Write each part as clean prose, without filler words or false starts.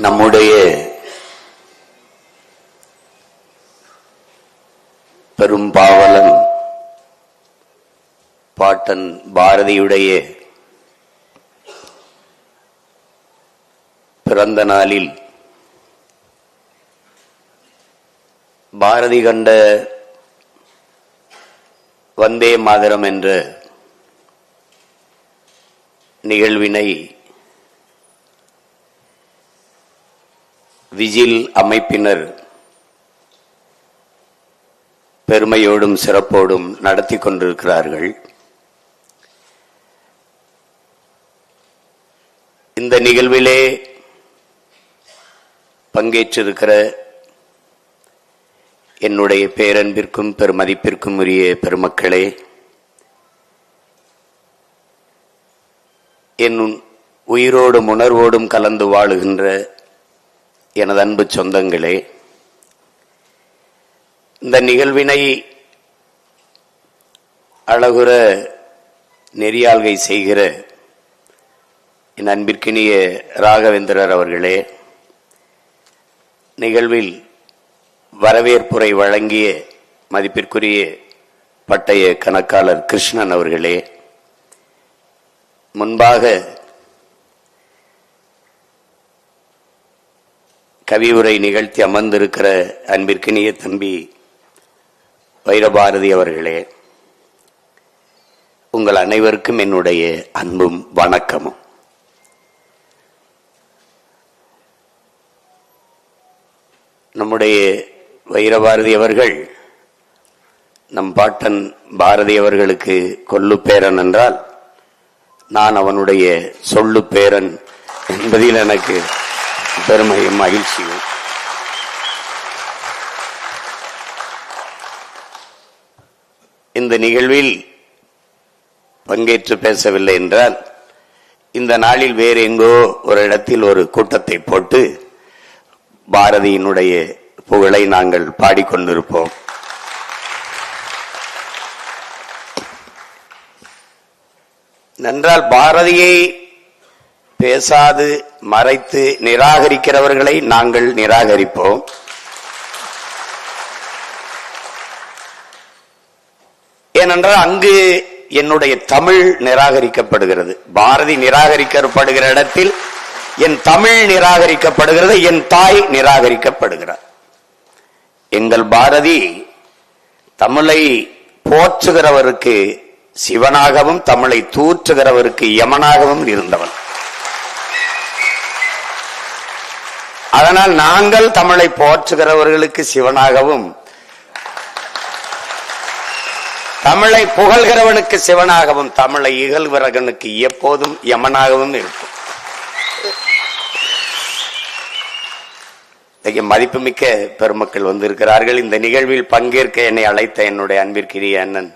நம்முடைய பெரும்பாவலன் பாட்டன் பாரதியுடைய பிறந்த நாளில் பாரதி கண்ட வந்தே மாதரம் என்ற நிகழ்வினை விஜில் அமைப்பினர் பெருமையோடும் சிறப்போடும் நடத்தி கொண்டிருக்கிறார்கள். இந்த நிகழ்விலே பங்கேற்றிருக்கிற என்னுடைய பேரன்பிற்கும் பெருமதிப்பிற்கும் உரிய பெருமக்களே, என் உயிரோடும் உணர்வோடும் கலந்து வாழுகின்ற எனது அன்பு சொந்தங்களே, இந்த நிகழ்வினை அழகுற நெறியாள்கை செய்கிற என் அன்பிற்கினிய ராகவேந்திரர் அவர்களே, நிகழ்வில் வரவேற்புரை வழங்கிய மதிப்பிற்குரிய பட்டய கணக்காளர் கிருஷ்ணன் அவர்களே, முன்பாக கவியுரை நிகழ்த்தி அமர்ந்திருக்கிற அன்பிற்கினிய தம்பி வைரபாரதி அவர்களே, உங்கள் அனைவருக்கும் என்னுடைய அன்பும் வணக்கமும். நம்முடைய வைரபாரதி அவர்கள் நம் பாட்டன் பாரதி அவர்களுக்கு கொல்லு பேரன் என்றால், நான் அவனுடைய சொல்லு பேரன் என்பதில் எனக்கு பெருமையும் மகிழ்ச்சியும். இந்த நிகழ்வில் பங்கேற்று பேசவில்லை என்றால், இந்த நாளில் வேறு எங்கோ ஒரு இடத்தில் ஒரு கூட்டத்தை போட்டு பாரதியினுடைய புகழை நாங்கள் பாடிக்கொண்டிருப்போம். நன்றால் பாரதியை பேசாது மறைத்து நிராகரிக்கிறவர்களை நாங்கள் நிராகரிப்போம். ஏனென்றால் அங்கு என்னுடைய தமிழ் நிராகரிக்கப்படுகிறது. பாரதி நிராகரிக்கப்படுகிற இடத்தில் என் தமிழ் நிராகரிக்கப்படுகிறது, என் தாய் நிராகரிக்கப்படுகிறார். எங்கள் பாரதி தமிழை போற்றுகிறவருக்கு சிவனாகவும் தமிழை தூற்றுகிறவருக்கு யமனாகவும் இருந்தவன். அதனால் நாங்கள் தமிழை போற்றுகிறவர்களுக்கு சிவனாகவும், தமிழை புகழ்கிறவனுக்கு சிவனாகவும், தமிழை இகழ்கிறவனுக்கு எப்போதும் யமனாகவும் இருக்கும். மதிப்புமிக்க பெருமக்கள் வந்திருக்கிறார்கள். இந்த நிகழ்வில் பங்கேற்க என்னை அழைத்த என்னுடைய அன்பிற்குரிய அண்ணன்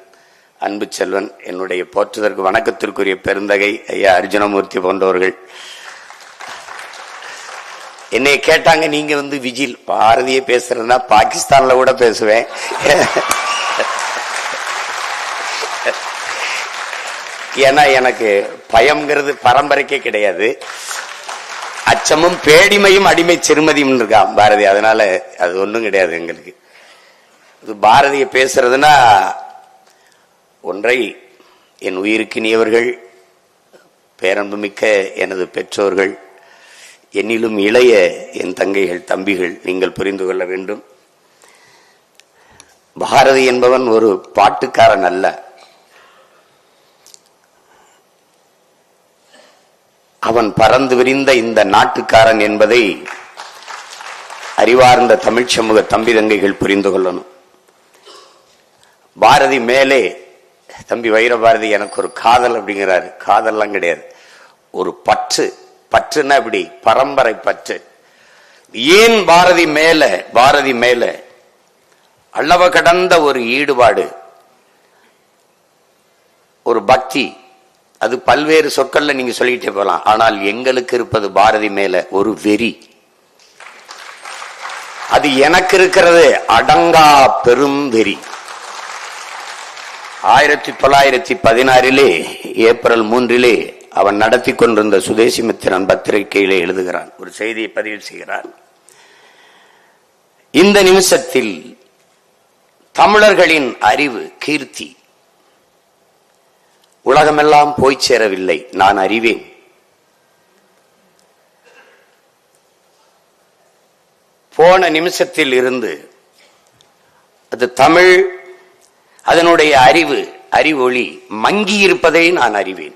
அன்பு செல்வன், என்னுடைய போற்றுதற்கு வணக்கத்திற்குரிய பெருந்தகை ஐயா அர்ஜுனமூர்த்தி போன்றவர்கள் என்னை கேட்டாங்க, நீங்க விஜில் பாரதியை பேசுறதுனா பாகிஸ்தான்ல கூட பேசுவேன், ஏன்னா எனக்கு பயம்ங்கிறது பரம்பரைக்கே கிடையாது. அச்சமும் பேடிமையும் அடிமை சிறுமதியும் இருக்கான் பாரதி, அதனால அது ஒன்றும் கிடையாது எங்களுக்கு. பாரதியை பேசுறதுன்னா ஒன்றை என் உயிருக்கினியவர்கள், பேரன்புமிக்க எனது பெற்றோர்கள், என்னிலும் இளைய என் தங்கைகள் தம்பிகள், நீங்கள் புரிந்து கொள்ள வேண்டும். பாரதி என்பவன் ஒரு பாட்டுக்காரன் அல்ல, அவன் பறந்து விரிந்த இந்த நாட்டுக்காரன் என்பதை அறிவார்ந்த தமிழ் சமூக தம்பி தங்கைகள் புரிந்து கொள்ளணும். பாரதி மேலே தம்பி வைரபாரதி எனக்கு ஒரு காதல் அப்படிங்கிறாரு. காதல்லாம் கிடையாது, ஒரு பற்று. பற்றுன்னா இப்படி பரம்பரை பற்று. ஏன் பாரதி மேல அளவ கடந்த ஒரு ஈடுபாடு, ஒரு பக்தி. அது பல்வேறு சொற்கள்ல நீங்க சொல்லிட்டே போகலாம். ஆனால் எங்களுக்கு இருப்பது பாரதி மேல ஒரு வெறி. அது எனக்கு இருக்கிறது அடங்கா பெரும் வெறி. 1916 ஏப்ரல் 3 அவன் நடத்தி கொண்டிருந்த சுதேசிமித்திரன் பத்திரிகையிலே எழுதுகிறான், ஒரு செய்தியை பதிவு செய்கிறான். இந்த நிமிஷத்தில் தமிழர்களின் அறிவு, கீர்த்தி உலகமெல்லாம் போய் சேரவில்லை, நான் அறிவேன். போன நிமிஷத்தில் இருந்து அது தமிழ், அதனுடைய அறிவொளி மங்கி இருப்பதை நான் அறிவேன்.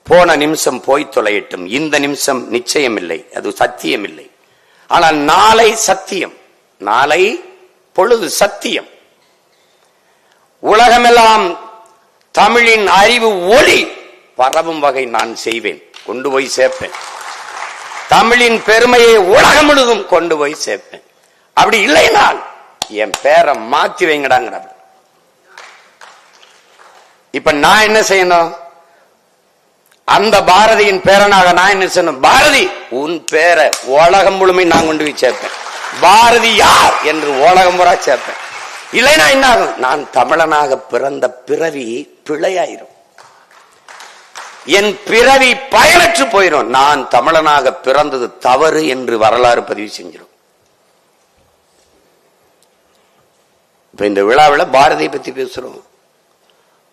போன நிமிஷம் போய் தொலையட்டும், இந்த நிமிஷம் நிச்சயம் இல்லை, அது சத்தியம் இல்லை. ஆனால் நாளை சத்தியம், நாளை பொழுது சத்தியம். உலகமெல்லாம் தமிழின் அறிவு ஒளி பரவும் வகை நான் செய்வேன், கொண்டு போய் சேர்ப்பேன். தமிழின் பெருமையை உலகம் முழுதும் கொண்டு போய் சேர்ப்பேன். அப்படி இல்லைனால் என் பேரை மாத்தி வைங்கடாங்க. இப்ப நான் என்ன செய்யணும்? அந்த பாரதியின் பேரனாக நான் என்ன செய்யணும்? பாரதி உன் பேரை உலகம் முழுமை நான் கொண்டு போய் சேர்ப்பேன். பாரதி யார் என்று உலகம் முறை சேர்ப்பேன். இல்லைன்னா என்ன ஆகும்? நான் தமிழனாக பிறந்த பிறவி பிழையாயிரும், என் பிறவி பயனற்று போயிடும். நான் தமிழனாக பிறந்தது தவறு என்று வரலாறு பதிவு செஞ்சிடும். இப்ப இந்த விழாவில் பாரதியை பத்தி பேசுறோம்.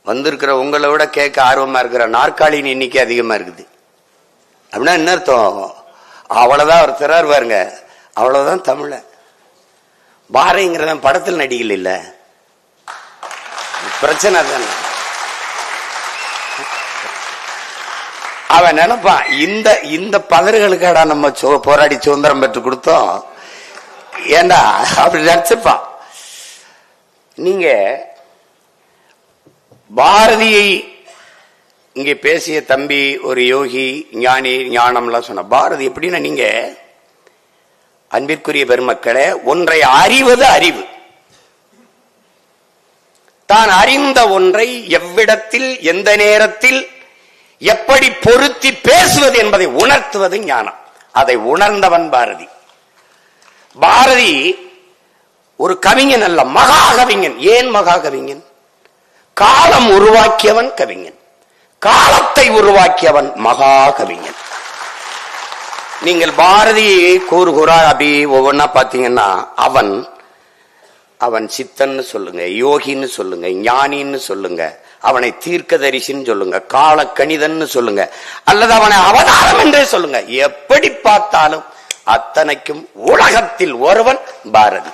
வந்திருக்கிற உங்களை விட கேட்க ஆர்வமா இருக்கிற நாற்காலியின் எண்ணிக்கை அதிகமா இருக்குது. அப்படின்னா என்ன அர்த்தம்? அவ்வளவுதான் ஒரு திறர் பாருங்க, அவ்வளவுதான் தமிழ. பாரதிங்கிறத படத்தில் நடிக்கல, இல்ல பிரச்சனை தானே. அவன் நினைப்பான், இந்த பதறுகளுக்காடா நம்ம போராடி சுதந்திரம் பெற்று கொடுத்தோம், ஏண்டா அப்படி நினைச்சுப்பான். நீங்க பாரதியை இங்கே பேசிய தம்பி ஒரு யோகி, ஞானி, ஞானம்லாம் சொன்ன பாரதி எப்படின்னா, நீங்க அன்பிற்குரிய பெருமக்களே, ஒன்றை அறிவது அறிவு. தான் அறிந்த ஒன்றை எவ்விடத்தில் எந்த நேரத்தில் எப்படி பொருத்தி பேசுவது என்பதை உணர்த்துவது ஞானம். அதை உணர்ந்தவன் பாரதி. பாரதி ஒரு கவிஞன் அல்ல, மகா கவிஞன். ஏன் மகா கவிஞன்? காலம் உருவாக்கியவன் கவிஞன், காலத்தை உருவாக்கியவன் மகா கவிஞன். நீங்கள் பாரதியை கூறுகிறா அப்படி ஒவ்வொன்னா பாத்தீங்கன்னா, அவன் சித்தன்னு சொல்லுங்க, யோகின்னு சொல்லுங்க, ஞானின்னு சொல்லுங்க, அவனை தீர்க்கதரிசின்னு சொல்லுங்க, கால கணிதன்னு சொல்லுங்க, அல்லது அவனை அவதாரம் என்றே சொல்லுங்க. எப்படி பார்த்தாலும் அத்தனைக்கும் உலகத்தில் ஒருவன் பாரதி.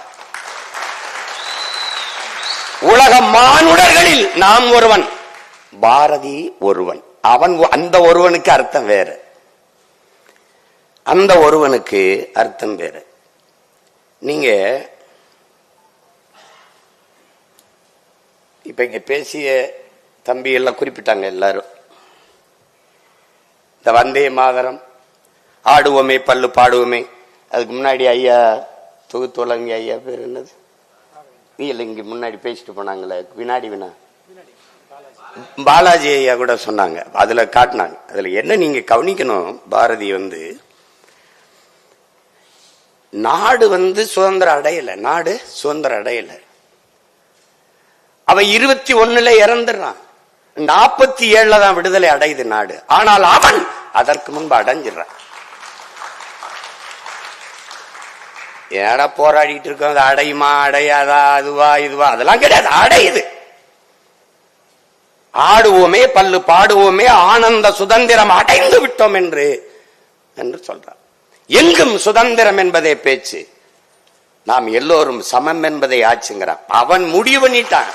உலக மானுடர்களில் நாம் ஒருவன், பாரதி ஒருவன். அவன், அந்த ஒருவனுக்கு அர்த்தம் வேறு, அந்த ஒருவனுக்கு அர்த்தம் வேறு. நீங்க இப்ப இங்க பேசிய தம்பி எல்லாம் குறிப்பிட்டாங்க எல்லாரும். இந்த வந்தே மாதரம், ஆடுவோமே பல்லு பாடுவோமே, அதுக்கு முன்னாடி ஐயா தொகுத்தோலங்க ஐயா பேர் என்னது, இல்ல இங்க முன்னாடி பேசிட்டு போனாங்களே, வினாடி வினா பாலாஜி ஐயா கூட சொன்னாங்க, அதுல காட்டினாங்க. அதுல என்ன நீங்க கவனிக்கணும், பாரதி நாடு சுதந்திரம் அடையல, நாடு சுதந்திரம் அடையல. அவன் 21 இறந்துடுறான், 47 தான் விடுதலை அடையுது நாடு. ஆனால் அவன் அதற்கு முன்பு அடைஞ்சிடறான். ஏடா போராடிட்டு இருக்கோம், அது அடையுமா அடையாதா, அதுவா இதுவா, அதெல்லாம் கிடையாது, அடையுது. ஆடுவோமே பல்லு பாடுவோமே, ஆனந்த சுதந்திரம் அடைந்து விட்டோம் என்று சொல்றான். எங்கும் சுதந்திரம் என்பதே பேச்சு, நாம் எல்லோரும் சமம் என்பதை ஆச்சுங்கிறான். அவன் முடிவு பண்ணிட்டான்,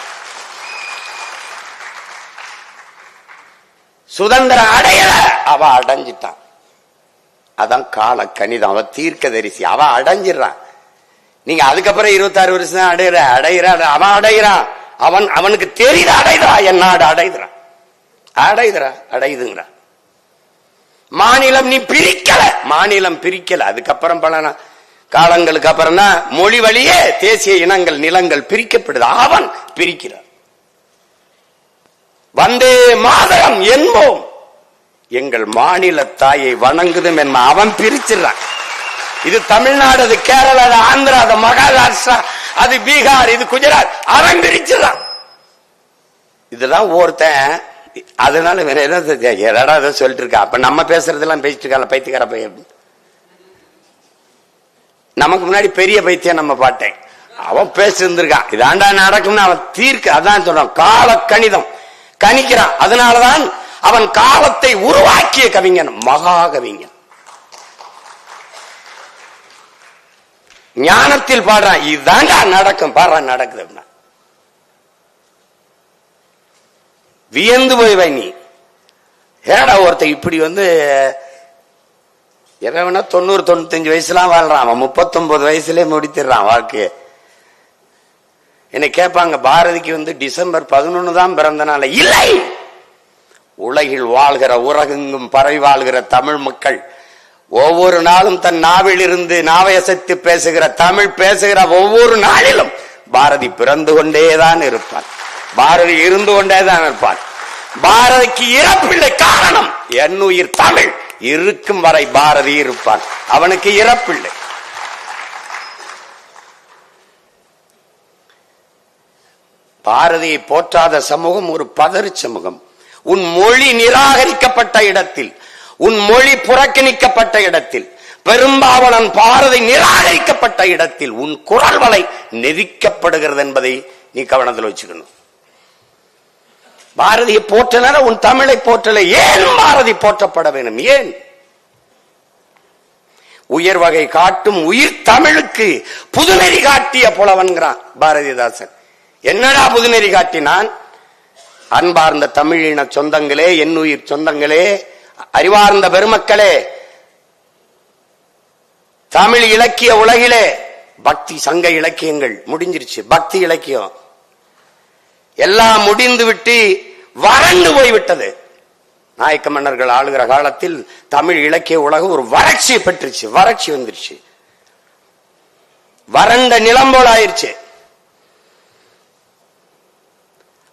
சுதந்திரம் அடையல, அவ அடைஞ்சிட்டான். அதான் கால கணிதம், அவ தீர்க்கதரிசி, அவ அடைஞ்சிடறான். நீங்க அதுக்கப்புறம் 26 வருஷம் அடையிறான், அவன் அடைகிறான். அவனுக்கு தெரியுது அடைகிறான், என் நாடு அடைகிறான், அடையுதுங்கிறான். மாநிலம் நீ பிரிக்கல, மாநிலம் பிரிக்கல. அதுக்கப்புறம் பல காலங்களுக்கு அப்புறம் தான் மொழி வழியே தேசிய இனங்கள் நிலங்கள் பிரிக்கப்படுது. அவன் பிரிக்கிறான். வந்தே மாதரம் என்போம், எங்கள் மாநில தாயை வணங்குதும் என்ன அவன் பிரிச்சிடறான். இது தமிழ்நாடு, அது கேரளா, அது ஆந்திரா, அது மகாராஷ்டிரா, அது பீகார், இது குஜராத், அவன் பிரிச்சிடறான். இதுதான் ஒருத்தன் அதனால வேற ஏதாவது சொல்லிட்டு இருக்கா. அப்ப நம்ம பேசுறதெல்லாம் பேசிட்டு இருக்கா பைத்தியக்கார பையன். நமக்கு முன்னாடி பெரிய பைத்தியம் நம்ம பாட்டேன். அவன் பேசிருந்திருக்கான். இதாண்டா நடக்கும்னு அவன் தீர்க்க. அதான் சொல்றான், கால கணிதம் கணிக்கிறான். அதனாலதான் அவன் காலத்தை உருவாக்கிய கவிஞன், மகா கவிஞன். ஞானத்தில் பாடுறான், இதுதாண்டா நடக்கும், பாடுறான் நடக்குது அப்படின்னா வியந்து போய் வை. நீ ஏடா ஒருத்த இப்படி எவனா 90-95 வயசுலாம் வாழ்றான், அவன் 39 வயசுலயே முடித்திடுறான் வாழ்க்கைய. என்னை கேட்பாங்க, பாரதிக்கு டிசம்பர் 11 தான் பிறந்த நாள். இல்லை, உலகில் வாழ்கிற உலகெங்கும் பரவி வாழ்கிற தமிழ் மக்கள் ஒவ்வொரு நாளும் தன் நாவில் இருந்து நாவையசைத்து பேசுகிற தமிழ் பேசுகிற ஒவ்வொரு நாளிலும் பாரதி பிறந்து கொண்டேதான் இருப்பான், பாரதி இருந்து கொண்டேதான் இருப்பான். பாரதிக்கு இறப்பில்லை. காரணம், என்னுயிர் தமிழ் இருக்கும் வரை பாரதி இருப்பான், அவனுக்கு இறப்பில்லை. பாரதியை போற்றாத சமூகம் ஒரு பதறு சமூகம். உன் மொழி நிராகரிக்கப்பட்ட இடத்தில், உன் மொழி புறக்கணிக்கப்பட்ட இடத்தில், பெரும்பாவனன் பாரதி நிராகரிக்கப்பட்ட இடத்தில் உன் குரல் வலை நெரிக்கப்படுகிறது என்பதை நீ கவனத்தில் வச்சுக்கணும். பாரதியை போற்றல, உன் தமிழை போற்றல. ஏன் பாரதி போற்றப்பட வேண்டும்? ஏன்? உயர் வகை காட்டும் உயிர் தமிழுக்கு புதுநெறி காட்டிய புலவன்கிறான் பாரதிதாசன். என்னடா புதுநெறி காட்டினான்? அன்பார்ந்த தமிழின சொந்தங்களே, என்னுயிர் சொந்தங்களே, அறிவார்ந்த பெருமக்களே, தமிழ் இலக்கிய உலகிலே பக்தி சங்க இலக்கியங்கள் முடிஞ்சிருச்சு. பக்தி இலக்கியம் எல்லாம் முடிந்து விட்டு வறண்டு போய்விட்டது. நாயக்க மன்னர்கள் ஆளுகிற காலத்தில் தமிழ் இலக்கிய உலகம் ஒரு வறட்சி பெற்றுச்சு, வறட்சி வந்துருச்சு, வறண்ட நிலம் போல ஆயிருச்சு.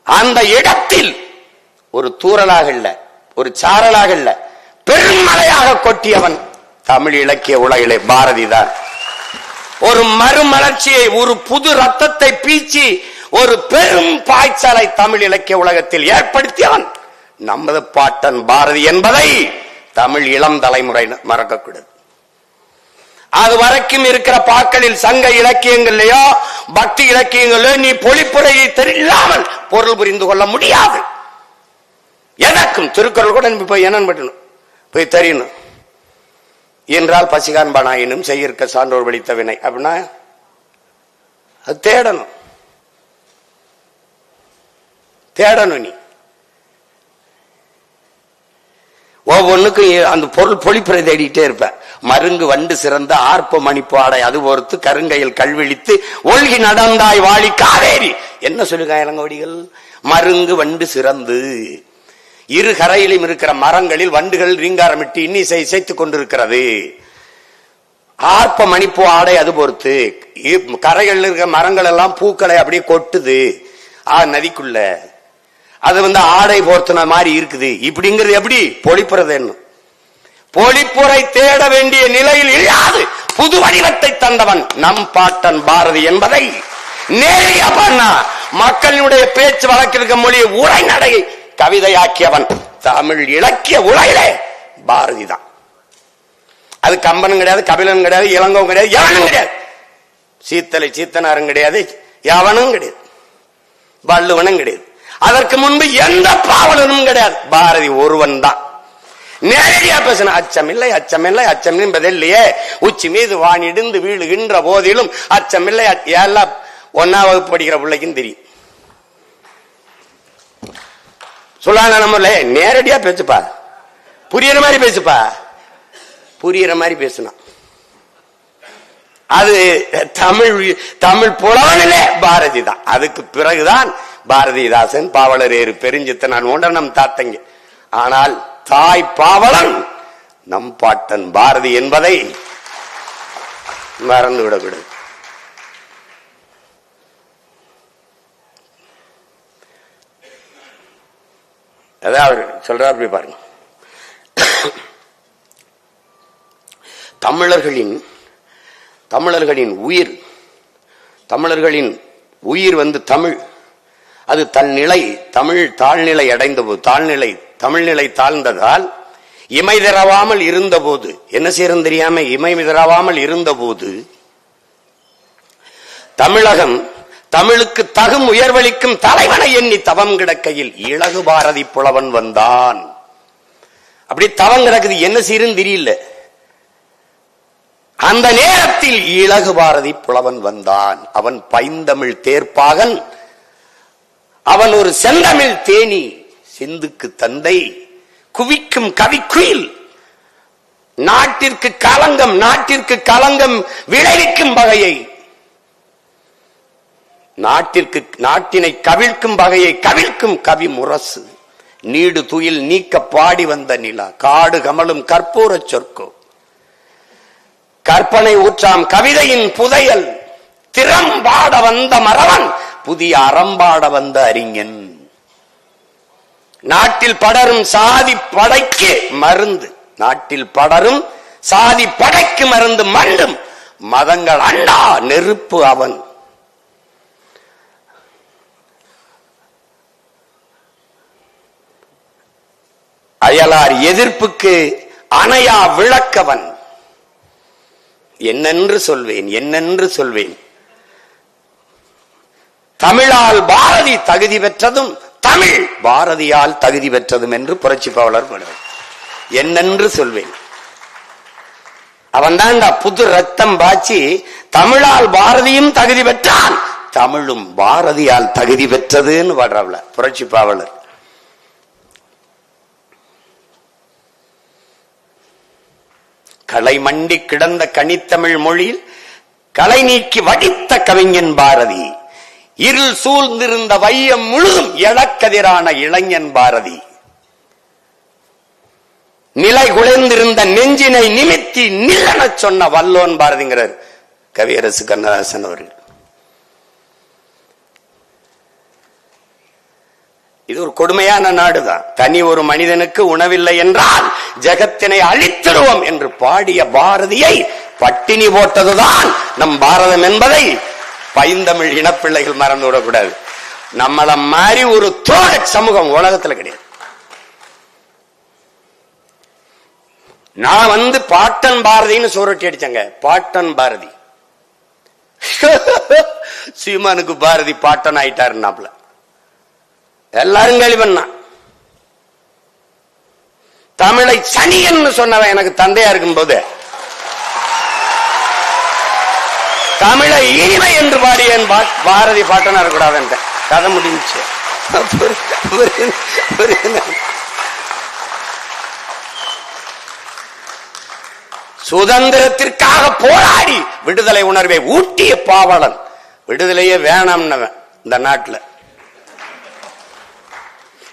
அந்த இடத்தில் ஒரு தூறலாக இல்ல, ஒரு சாரலாக இல்ல, பெருமழையாக கொட்டியவன் தமிழ் இலக்கிய உலகிலே பாரதிதான். ஒரு மறுமலர்ச்சியை, ஒரு புது ரத்தத்தை பீச்சி ஒரு பெரும் பாய்ச்சலை தமிழ் இலக்கிய உலகத்தில் ஏற்படுத்தியவன் நமது பாட்டன் பாரதி என்பதை தமிழ் இளம் தலைமுறை மறக்கக்கூடாது. அது வரைக்கும் இருக்கிற பாக்களில் சங்க இலக்கியங்களையோ பக்தி இலக்கியங்களோ நீ பொழிப்புரையை தெரியாமல் பொருள் புரிந்து கொள்ள முடியாது. எனக்கும் திருக்குறள் கூட போய் என்னன்னு போய் தெரியணும் என்றால் பசிகான்பானாயினும் செய்யிருக்க சான்றோர் வலித்த வினை அப்படின்னா அது தேடணும். நீ ஒவ்வொன்னுக்கும் அந்த பொருள் பொழிப்புரை தேடிட்டே இருப்ப. மருங்கு வண்டு சிறந்த ஆர்ப்ப மணிப்பு ஆடை அது பொறுத்து கருங்கையில் கல்விழித்து ஒல்கி நடந்தாய் வாழி காவேரி. என்ன சொல்லுங்க இளங்கோடிகள்? மருங்கு வண்டு சிறந்து, இரு கரையிலும் இருக்கிற மரங்களில் வண்டுகள் ரீங்காரமிட்டு இன்னிசை இசைத்துக் கொண்டிருக்கிறது. ஆர்ப்ப மணிப்பு ஆடை அது பொறுத்து, கரைகளில் இருக்கிற மரங்கள் எல்லாம் பூக்களை அப்படியே கொட்டுது நதிக்குள்ள, அது ஆடை போர்த்தின மாதிரி இருக்குது. இப்படிங்கிறது எப்படி பொழிப்புறது? என்ன பொழிப்புரை தேட வேண்டிய நிலையில் இல்லாது புது வடிவத்தை தந்தவன் நம் பாட்டன் பாரதி என்பதை நேரிய பண்ணா மக்களுடைய பேச்சு வழக்கிற்கு மொழியை உரைநடையை கவிதையாக்கியவன் தமிழ் இலக்கிய உலகிலே பாரதி தான். அது கம்பனும் கிடையாது, கபிலனும் கிடையாது, இளங்கோவும் கிடையாது, எவனும் கிடையாது, சீத்தலை சீத்தனாரும் கிடையாது, எவனும் கிடையாது, வள்ளுவனும் கிடையாது, அதற்கு முன்பு எந்த பாவலனும் கிடையாது, பாரதி ஒருவன் தான். நேரடியா பேசின அச்சமில்லை அச்சமில்லை அச்சம் என்பதில்லையே, உச்சி மீது வானிடிந்து வீழுகின்ற போதிலும் அச்சமில்லை. எல்லாம் 1ஆம் வகுப்பு படிக்கிற பிள்ளைக்கும் தெரியும். சொல்லாத நம்மள நேரடியா பேசுப்பா, புரியுற மாதிரி பேசுப்பா, புரியுற மாதிரி பேசினா அது தமிழ் புலவனிலே பாரதி தான். அதுக்கு பிறகுதான் பாரதிதாசன், பாவலரேறு பெருஞ்சித்தனான் போன்ற நம் தாத்தங்க. ஆனால் தாய் பாவலன் நம் பாட்டன் பாரதி என்பதை மறந்து விடக்கூடாது. அதாவது சொல்றார், அப்படி பாருங்க, தமிழர்களின் உயிர் தமிழ், அது தன்னிலை தமிழ் தாழ்நிலை அடைந்த போது, தமிழ்நிலை தாழ்ந்ததால் இமை திறவாமல் இருந்த போது என்ன செய்யறது தெரியாம இமை திறவாமல் இருந்த போது தமிழகம் தமிழுக்கு தகும் உயர்வளிக்கும் தலைவனை எண்ணி தவம் கிடக்கையில் இலகு பாரதி புலவன் வந்தான். அப்படி தவம் கிடக்குது, என்ன செய்யறன்னு தெரியல. அந்த நேரத்தில் இலகு பாரதி புலவன் வந்தான். அவன் பைந்தமிழ் தேர்ப்பாகன், அவன் ஒரு செந்தமிழ் தேனி, சிந்துக்கு தந்தை, குவிக்கும் கவிக்குயில், நாட்டிற்கு களங்கம் விளைவிக்கும் வகையை, நாட்டினை கவிழ்க்கும் வகையை கவிழ்க்கும் கவி முரசு, நீடு துயில் நீக்க பாடி வந்த நிலா, காடு கமலும் கற்பூர சொற்கோ, கற்பனை ஊற்றாம் கவிதையின் புதையல், திறம்பாட வந்த மறவன், புதிய அறம்பாட வந்த அறிஞன், நாட்டில் படரும் சாதி படைக்கு மருந்து, நாட்டில் படரும் சாதி படைக்கு மருந்து மண்டும் மதங்கள் அண்டா நெருப்பு அவன். அயலார் எதிர்ப்புக்கு அணையா விளக்கவன். என்னென்று சொல்வேன். தமிழால் பாரதி தகுதி பெற்றதும் தமிழ் பாரதியால் தகுதி பெற்றதும் என்று புரட்சி பாவலர் பாடுவார். என்னென்று சொல்வேன். அவன் தான் புது ரத்தம் பாய்ச்சி தமிழால் பாரதியும் தகுதி பெற்றான், தமிழும் பாரதியால் தகுதி பெற்றதுன்னு பாடுறாப்ல புரட்சி பாவலர். களை மண்டி கிடந்த கனித்தமிழ் மொழியில் களை நீக்கி வடித்த கவிஞன் பாரதி, இருள் சூழ்ந்திருந்த வையம் முழுதும் எழக்கதிரான இளைஞன் பாரதி, நிலை குலைந்திருந்த நெஞ்சினை நிமித்தி நில்லன சொன்ன வல்லோன் பாரதிங்கிறார் கவியரசு கண்ணதாசன் அவர்கள். இது ஒரு கொடுமையான நாடுதான். தனி ஒரு மனிதனுக்கு உணவில்லை என்றால் ஜகத்தினை அழித்திடுவோம் என்று பாடிய பாரதியை பட்டினி போட்டதுதான் நம் பாரதம் என்பதை பைந்தமிழ் இனப்பிள்ளைகள் மறந்து விடக்கூடாது. நம்மள மாதிரி ஒரு தோழ சமூகம் உலகத்தில் கிடையாது. நான் பாட்டன் பாரதின்னு சோரட்டி அடிச்சங்க. பாட்டன் பாரதி சீமானுக்கு பாரதி பாட்டன் ஆயிட்டாருன்னாப்ல எல்லாரும் கேள்வி பண்ணா. தமிழை சனியன்னு சொன்னவன் எனக்கு தந்தையா இருக்கும் போது தமிழை இனிமை என்று பாடியன் பாரதி பாட்டனா இருக்கக்கூடாது கதை முடிஞ்சு. சுதந்திரத்திற்காக போராடி விடுதலை உணர்வை ஊட்டிய பாவலன். விடுதலையே வேணாம்னவன் இந்த நாட்டில்.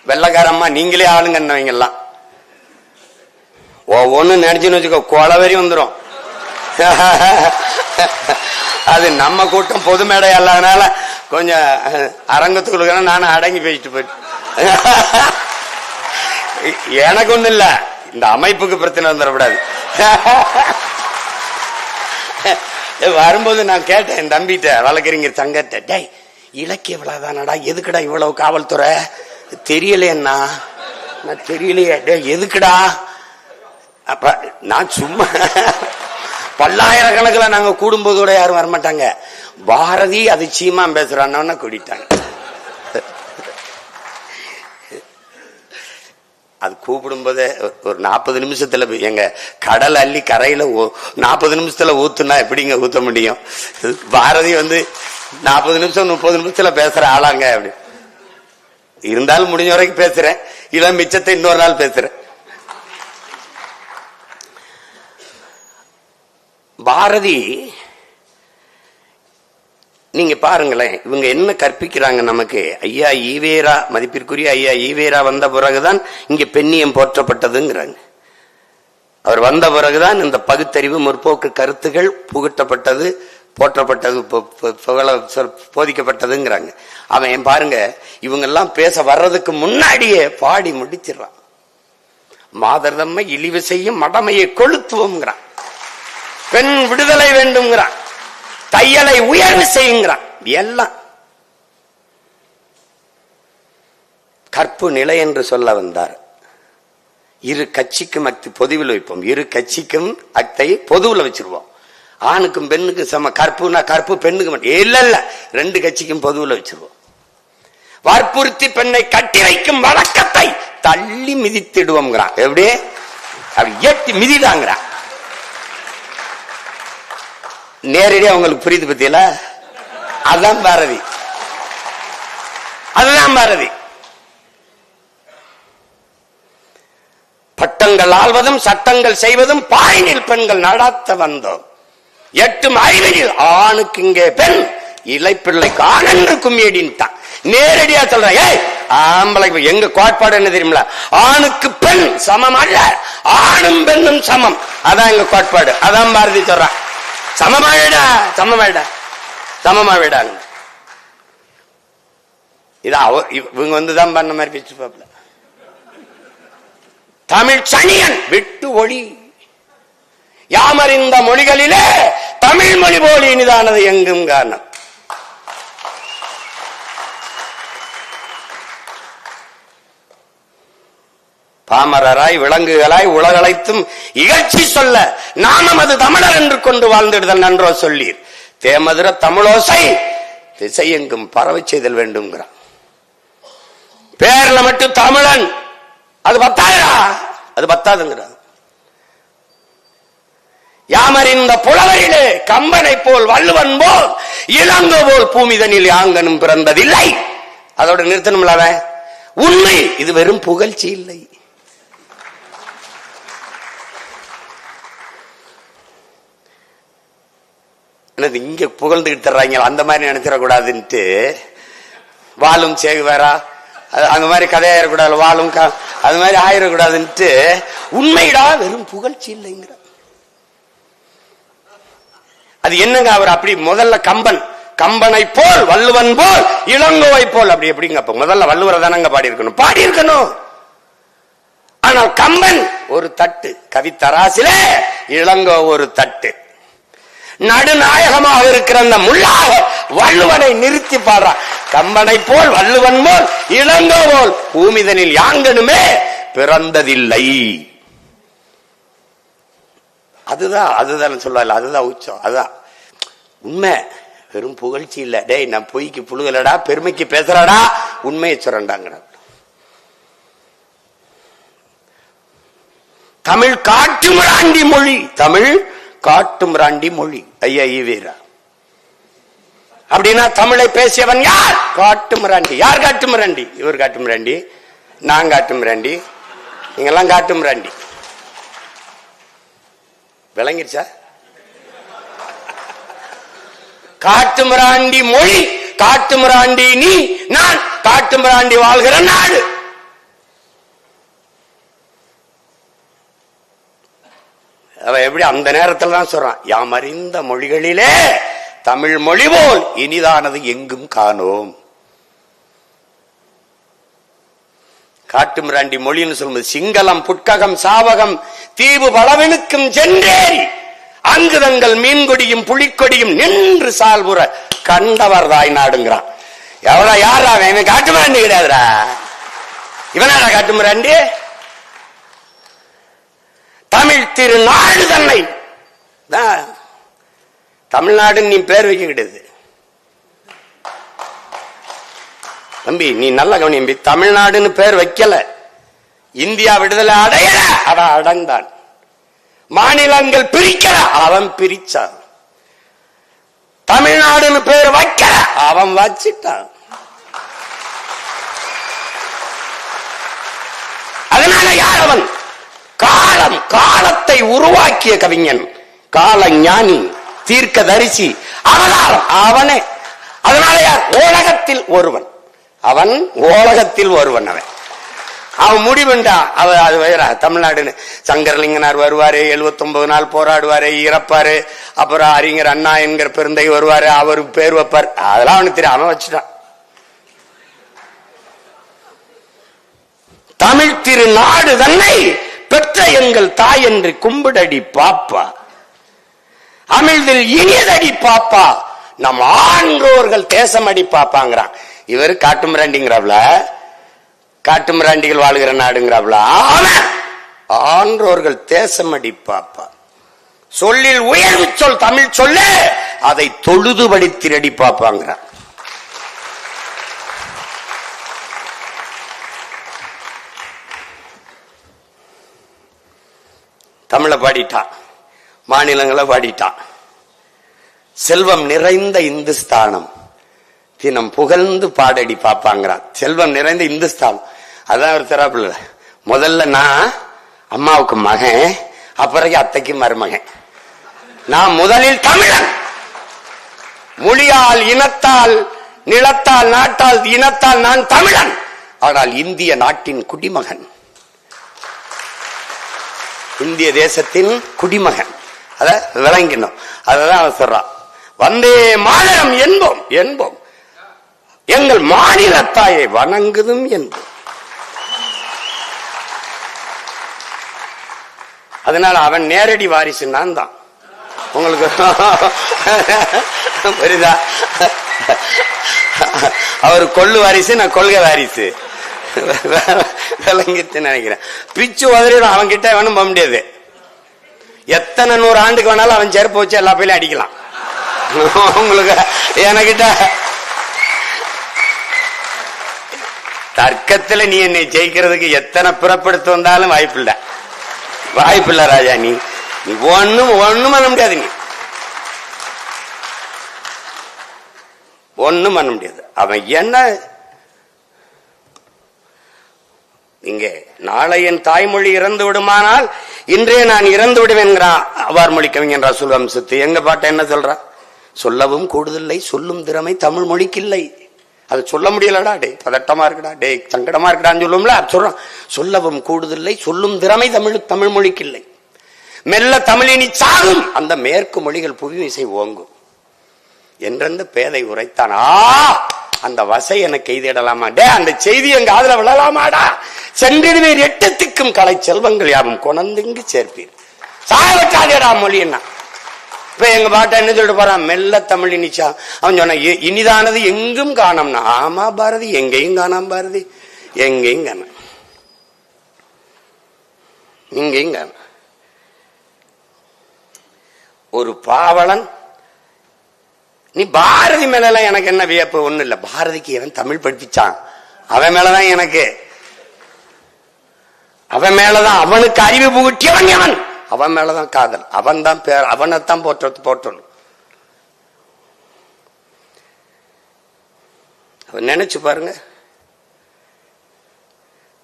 வெள்ளக்காரம்மா நீங்களே ஆளுங்கன்னவங்கெல்லாம் ஒவ்வொன்னு நினைச்சுன்னு வச்சுக்கோ, கொலவெறி வந்துடும். அது நம்ம கூட்டம் பொது மேடை அல்லாதனால கொஞ்சம் அரங்கத்துக்குள்ள நானும் அடங்கி பேசிட்டு போயிட்டு. எனக்கு ஒண்ணு இல்ல, இந்த அமைப்புக்கு பிரச்சனை வந்துடக்கூடாது. வரும்போது நான் கேட்டேன் என் தம்பிட்ட வழக்கறிஞர் சங்கத்தை, டேய் இலக்கிய விழாதானடா, எதுக்குடா இவ்வளவு காவல்துறை? தெரியலையண்ணா. நான் தெரியலையே. எதுக்குடா? அப்ப நான் சும்மா பல்லாயிரக்கணக்கில் நாங்க கூடும்போது கூட யாரும் வரமாட்டாங்க. பாரதி அது சீமா பேசுறான்னு கூட்டிட்டாங்க. அது கூப்பிடும் போதே ஒரு 40 நிமிஷத்துல எங்க கடல் அள்ளி கரையில 40 நிமிஷத்துல ஊத்துனா எப்படிங்க ஊத்த முடியும்? பாரதி 40 நிமிஷம் 30 நிமிஷத்துல பேசுற ஆளாங்க. அப்படி இருந்தாலும் முடிஞ்ச வரைக்கும் பேசுறேன், இல்ல மிச்சத்தை இன்னொரு நாள் பேசுறேன். பாரதி நீங்க பாருங்களேன், இவங்க என்ன கற்பிக்கிறாங்க நமக்கு. ஐயா ஈவேரா, மதிப்பிற்குரிய ஐயா ஈவேரா வந்த பிறகுதான் இங்க பெண்ணியம் போற்றப்பட்டதுங்கிறாங்க. அவர் வந்த பிறகுதான் இந்த பகுத்தறிவு முற்போக்கு கருத்துகள் புகட்டப்பட்டது, போற்றப்பட்டது, போதிக்கப்பட்டதுங்கிறாங்க. அவன் பாருங்க, இவங்க எல்லாம் பேச வர்றதுக்கு முன்னாடியே பாடி முடிச்சிடறான். மாதர்தம்மை இழிவு செய்யும் மடமையை கொளுத்துவோம்ங்கிறான், பெண் விடுதலை வேண்டும்ங்கிறான், தையலை உயர்வு செய்யுங்கிறான். எல்லாம் கற்பு நிலை என்று சொல்ல வந்தார். இரு கட்சிக்கும் அக்தி பொதுவில் வைப்போம், இரு கட்சிக்கும் அக்தை பொதுவில் வச்சிருவோம். ஆணுக்கும் பெண்ணுக்கும் சம, கற்புனா கற்பு பெண்ணுக்கு இல்ல இல்ல, ரெண்டு கட்சிக்கும் பொதுவில் வச்சிருவோம். வற்புறுத்தி பெண்ணை கட்டி வைக்கும் வழக்கத்தை தள்ளி மிதித்திடுவோம். எப்படி அப்படி ஏற்றி மிதிடாங்கிறான். நேரடியா உங்களுக்கு புரியுது பத்தியில? அதுதான் பாரதி, அதுதான் பாரதி. பட்டங்கள் ஆள்வதும் சட்டங்கள் செய்வதும் பாயினில் பெண்கள் நடத்த வந்தோம். எட்டும் அறிவினில் ஆணுக்கு இங்கே பெண், இலைப்பிள்ளைக்கு ஆணன்று கும்மியடின்ட்டான். நேரடியா சொல்றேன். ஆம்பளை எங்க கோட்பாடு என்ன தெரியுமில? ஆணுக்கு பெண் சமம் அல்ல, ஆணும் பெண்ணும் சமம். அதான் எங்க கோட்பாடு. அதான் பாரதி சொல்றான். சமமாவிடா, சமமாவிடா, சமமாவிடாங்க. இது இவங்க வந்துதான் பண்ண மாதிரி பேச்சு பாப்பல. தமிழ் சனியன் விட்டு ஒளி யாமறிந்த மொழிகளிலே தமிழ் மொழி போல் இனிதானது எங்கும் காரணம். பாமரராய் விலங்குகளாய் உலகளைத்தும் இகழ்ச்சி சொல்ல நாமம் அது தமிழர் என்று கொண்டு வாழ்ந்திடுதல் நன்றோ சொல்லீர். தேமதுர தமிழோசை திசை எங்கும் பரவை செய்தல் வேண்டும்ங்கிறான். பேர்ல மட்டும் தமிழன், அது பத்தாதா? அது பத்தாதுங்கிறான். யாமறிந்த புலவரிலே கம்பனை போல் வள்ளுவன் போல் இளங்கோ போல் பூமிதனில் யாங்கனும் பிறந்ததில்லை. அதோட நிறுத்தணும்ல. உண்மை இது வெறும் புகழ்ச்சி இல்லை. இங்க புகழ்ந்துகிட்டு தர்றாங்க, அந்த மாதிரி நினைச்சிடக்கூடாதுன்ட்டு. வாழும் சேகுவாரா அந்த மாதிரி கதையாயிடக்கூடாது, வாழும் அது மாதிரி ஆயிடக்கூடாதுன்ட்டு உண்மைடா வெறும் புகழ்ச்சி இல்லைங்கிற. அது என்னங்க? அவர் அப்படி முதல்ல கம்பனை போல் வள்ளுவன் போல் இளங்கோவை போல் அப்படி எப்படிங்க? முதல்ல வள்ளுவரை தானங்க பாடி இருக்கணும். ஆனால் கம்பன் ஒரு தட்டு, கவித்தராசிலே இளங்கோ ஒரு தட்டு. நடுநாயகமாக இருக்கிற அந்த முள்ளாக வள்ளுவனை நிறுத்தி பாடுறான். கம்பனை போல் வள்ளுவன் போல் இளங்கோ போல் பூமிதனில் யாங்கனுமே பிறந்ததில்லை. அதுதான் சொல்லல, அதுதான் உச்சம், அதுதான் உண்மை. வெறும் புகழ்ச்சி இல்ல. டேய் நான் பொய்க்கு புழுகலடா, பெருமைக்கு பேசுறடா, உண்மையை சொல்றண்டாங்க. தமிழ் காட்டுமிராண்டி மொழி, தமிழ் காட்டுமிராண்டி மொழி. ஐயா ஈவேரா அப்படின்னா தமிழை பேசியவன் யார்? காட்டுமிராண்டி. யார் காட்டுமிராண்டி? இவர் காட்டுமிராண்டி, நான் காட்டுமிராண்டி, நீங்கெல்லாம் காட்டுமிராண்டி. விளங்கிருச்சா? காட்டுமிராண்டி மொழி, காட்டுமிராண்டி நீ, நான் காட்டுமிராண்டி வாழ்கிற நாடு. அவன் எப்படி அந்த நேரத்தில் தான் சொல்றான், யாமறிந்த மொழிகளிலே தமிழ் மொழி போல் இனிதானது எங்கும் காணோம். காட்டுமிராண்டி மொழின்னு சொல்லும்போது சிங்களம் புட்ககம் சாவகம் தீவு பலவனுக்கும் சென்றேறி அங்கு தங்கள் மீன்கொடியும் புலிக்கொடியும் நின்று சால்புற கண்டவர் தாய் நாடுங்கிறான். எவ்வளவு யாரா அவன்? காட்டுமிராண்டி கிடையாதுரா. இவனாடா காட்டுமிராண்டி? தமிழ் திருநாடு தன்னை தமிழ்நாடுன்னு நீ பேர் வைக்க கிடையாது தம்பி. நீ நல்ல கவனி, தமிழ்நாடுன்னு பேர் வைக்கல. இந்தியா விடுதலை அடையல, அவன் அடைந்தான். மாநிலங்கள் பிரிக்கல, அவன் பிரிச்சான். தமிழ்நாடுன்னு பேர் வைக்கல, அவன் வச்சிட்டான். அதனால யார் அவன்? காலத்தை உருவாக்கிய கவிஞன், கால ஞானி, தீர்க்க தரிசி, அவதாரம் அவனே. அதனால யார்? ஓலகத்தில் ஒருவன். அவன் ஓலகத்தில் ஒருவன். அவன் முடிவுண்டா. அது வேற தமிழ்நாடுன்னு. சங்கரலிங்கனார் வருவாரு, 79 நாள் போராடுவாரு, இறப்பாரு. அப்புறம் அறிஞர் அண்ணா என்கிற பெருந்தை வருவாரு, அவருக்கு பேர் வைப்பார். அதெல்லாம் அவனுக்கு தெரியும், அவன் வச்சுட்டான். தமிழ் திருநாடு தன்னை பெற்ற எங்கள் தாய் என்று கும்பிடடி பாப்பா, அமிழ்தில் இனியதடி பாப்பா, நம் ஆன்றோர்கள் தேசம் அடி பாப்பாங்கிறான். இவர் காட்டுமிராண்டிங்கிறவள காட்டு மிராண்டிகள் வாழ்கிற நாடுங்கிறாப்ல. ஆன்றோர்கள் தேசமடி பாப்பா, சொல்லில் உயர்வு சொல் தமிழ் சொல்லு, அதை தொழுது படித்திரடி பாப்பாங்கிற. தமிழை பாடிட்டான், மாநிலங்களை பாடிட்டான். செல்வம் நிறைந்த இந்துஸ்தானம் தினம் புகழ்ந்து பாடடி பாப்பாங்கிறான். செல்வம் நிறைந்த இந்துஸ்தானம், அதான் ஒரு தரப்புல. முதல்ல நான் அம்மாவுக்கு மகன், அப்புறம் அத்தைக்கு மருமகன். நான் முதலில் தமிழன். மொழியால், இனத்தால், நிலத்தால், நாட்டால், இனத்தால் நான் தமிழன். ஆனால் இந்திய நாட்டின் குடிமகன், இந்திய தேசத்தின் குடிமகன். அத விளங்கினோம். அததான் அவன் சொல்றான். வந்தே மாநிலம் என்போம் என்போம், எங்கள் மாநிலத்தாயை வணங்குதும் என்போம். அதனால அவன் நேரடி வாரிசு நான் தான். உங்களுக்கு புரியுதா? அவர் கொள்ளு வாரிசு, நான் கொள்கை வாரிசு. விளங்கிட்டு நினைக்கிறேன். பிச்சு உதறிடும். அவன் கிட்ட வேணும் போக முடியாது. எத்தனை 100 ஆண்டுக்கு வேணாலும் அவன் செருப்பு வச்சு எல்லா பயிலும் அடிக்கலாம். உங்களுக்கு என்கிட்ட தர்க்கத்துல நீ என்னை ஜெயிக்கிறதுக்கு எத்தனை புறப்படுத்த வந்தாலும் வாய்ப்பில்லை, வாய்ப்பில்லை ராஜா. நீ ஒண்ணும் பண்ண முடியாது. நீ ஒண்ணும் பண்ண முடியாது. அவன் என்ன இங்கே நாளை என் தாய்மொழி இறந்து விடுமானால் இன்றே நான் இறந்து விடுவேன்கிறான் அவ்வாறு மொழி கவிஞன் ரசூல் வம்சத்து. எங்க பாட்ட என்ன சொல்றா? சொல்லவும் கூடுதலை சொல்லும் திறமை தமிழ் மொழிக்கு இல்லை. அது சொல்ல முடியலடா, டே பதட்டமா இருக்குடா, டே சங்கடமா இருக்குடான்னு சொல்லுவோம்ல, அது சொல்றான். சொல்லவும் கூடுதலை சொல்லும் திறமை தமிழ் மொழிக்கு இல்லை. மெல்ல தமிழினி சாகும், அந்த மேற்கு மொழிகள் புவிமிசை ஓங்கும் என்றெந்த பேதை உரைத்தான். அந்த வசை எனக்கு எய்திடலாமா? டே அந்த செய்தி எங்க ஆதரவு விழலாமாடா? சென்றிடுவீர் 8 திக்கும் கலை செல்வங்கள் யாவும் கொணந்துங்கு சேர்ப்பீர். சாயவச்சாதேடா மொழி என்ன. இப்ப எங்க பாட்டை என்ன சொல்லிட்டு போறான்? மெல்ல தமிழ் இனிச்சா. அவன் சொன்ன இனிதானது எங்கும் காணோம்னா. ஆமா பாரதி, எங்கேயும் காணாம பாரதி, எங்கேயும் காண, இங்கேயும் காண. ஒரு பாவலன். நீ பாரதி மேல எனக்கு என்ன வியப்பு? ஒண்ணு இல்ல. பாரதிக்கு எவன் தமிழ் படிப்பிச்சான்? அவன் மேலதான் எனக்கு, அவன் மேலதான், அவனுக்கு அறிவு புகுட்டியவன் எவன்? அவன் மேலதான் காதல். அவன் தான் பேர், அவனைத்தான் போற்றணும். நினைச்சு பாருங்க,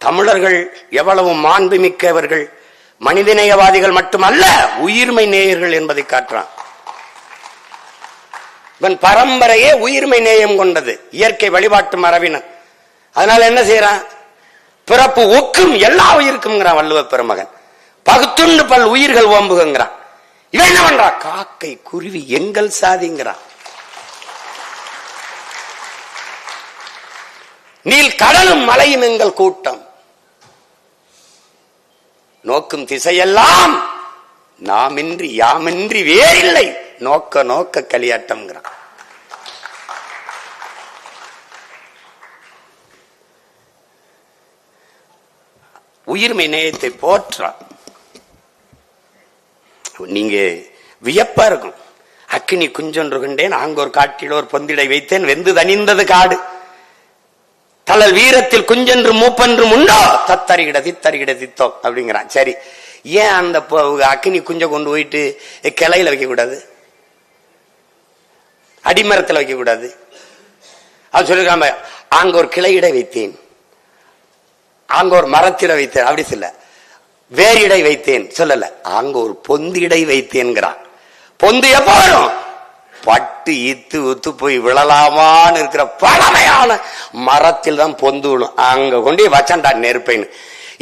தமிழர்கள் எவ்வளவு மாண்பு மிக்கவர்கள், மனிதநேயவாதிகள் மட்டுமல்ல, உயிர்மை நேயர்கள் என்பதை காட்டுறான். இவன் பரம்பரையே உயிர்மை நேயம் கொண்டது, இயற்கை வழிபாட்டு மரபினர். அதனால என்ன செய்யறான்? பிறப்பு ஒக்கும் எல்லா உயிருக்கும் வள்ளுவ பெருமகன். பகுத்துண்டு பல் உயிர்கள் ஓம்புகிறான். இவன் என்ன பண்றா? காக்கை குருவி எங்கள் சாதிங்கிறான். நீல் கடலும் மலையும் எங்கள் கூட்டம், நோக்கும் திசையெல்லாம் நாமின்றி யாமின்றி வேறில்லை, நோக்க நோக்க களியாட்டம். உயிர்மை நேயத்தை போற்றான். நீங்க வியப்பா இருக்கும். அக்கினி குஞ்சொன்று கொண்டேன், ஆங்கோர் காட்டில் ஒரு பொந்திடை வைத்தேன், வெந்து தனிந்தது காடு, தளல் வீரத்தில் குஞ்சென்று மூப்பென்று உண்டோ, தத்தறிகிட தித்தறிகிட தித்தோ அப்படிங்கிறான். சரி, ஏன் அந்த அக்கினி குஞ்ச கொண்டு போயிட்டு கிளையில வைக்க கூடாது, அடிமரத்தில் வைக்க கூடாது? அது சொல்லிருக்காம, அங்க ஒரு கிளையிட வைத்தேன், அங்க ஒரு மரத்திட வைத்தேன், அப்படி சொல்ல. வேறிடை வைத்தேன் சொல்லல, அங்க ஒரு பொந்திடை வைத்தேன்கிறான். பொந்து எப்ப வரும்? பட்டு இத்து உத்து போய் விழலாமான்னு இருக்கிற பழமையான மரத்தில் தான் பொந்து விழும். அங்க கொண்டு வச்சண்டா நெருப்பைன்னு.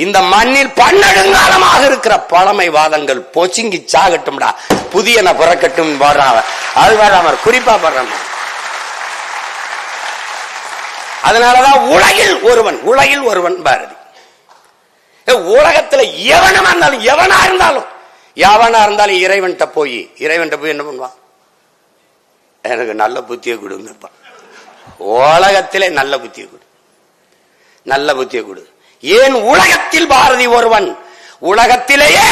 இந்த மண்ணில் பன்னெடுங்காலமாக இருக்கிற பழமைவாதங்கள் பொச்சுங்கி சாகட்டும்டா, புதியன பிறக்கட்டும் போடுறாங்க. அது வராம குறிப்பா போடுறாங்க. அதனாலதான் உலகில் ஒருவன் பாரதி. உலகத்துல எவனா இருந்தாலும் இறைவன்கிட்ட போய் என்ன பண்ணுவான்? எனக்கு நல்ல புத்தியை கொடுங்க, உலகத்திலே நல்ல புத்தியை கொடு. நல்ல புத்தியை கொடு. ஏன் உலகத்தில் பாரதி ஒருவன், உலகத்திலேயே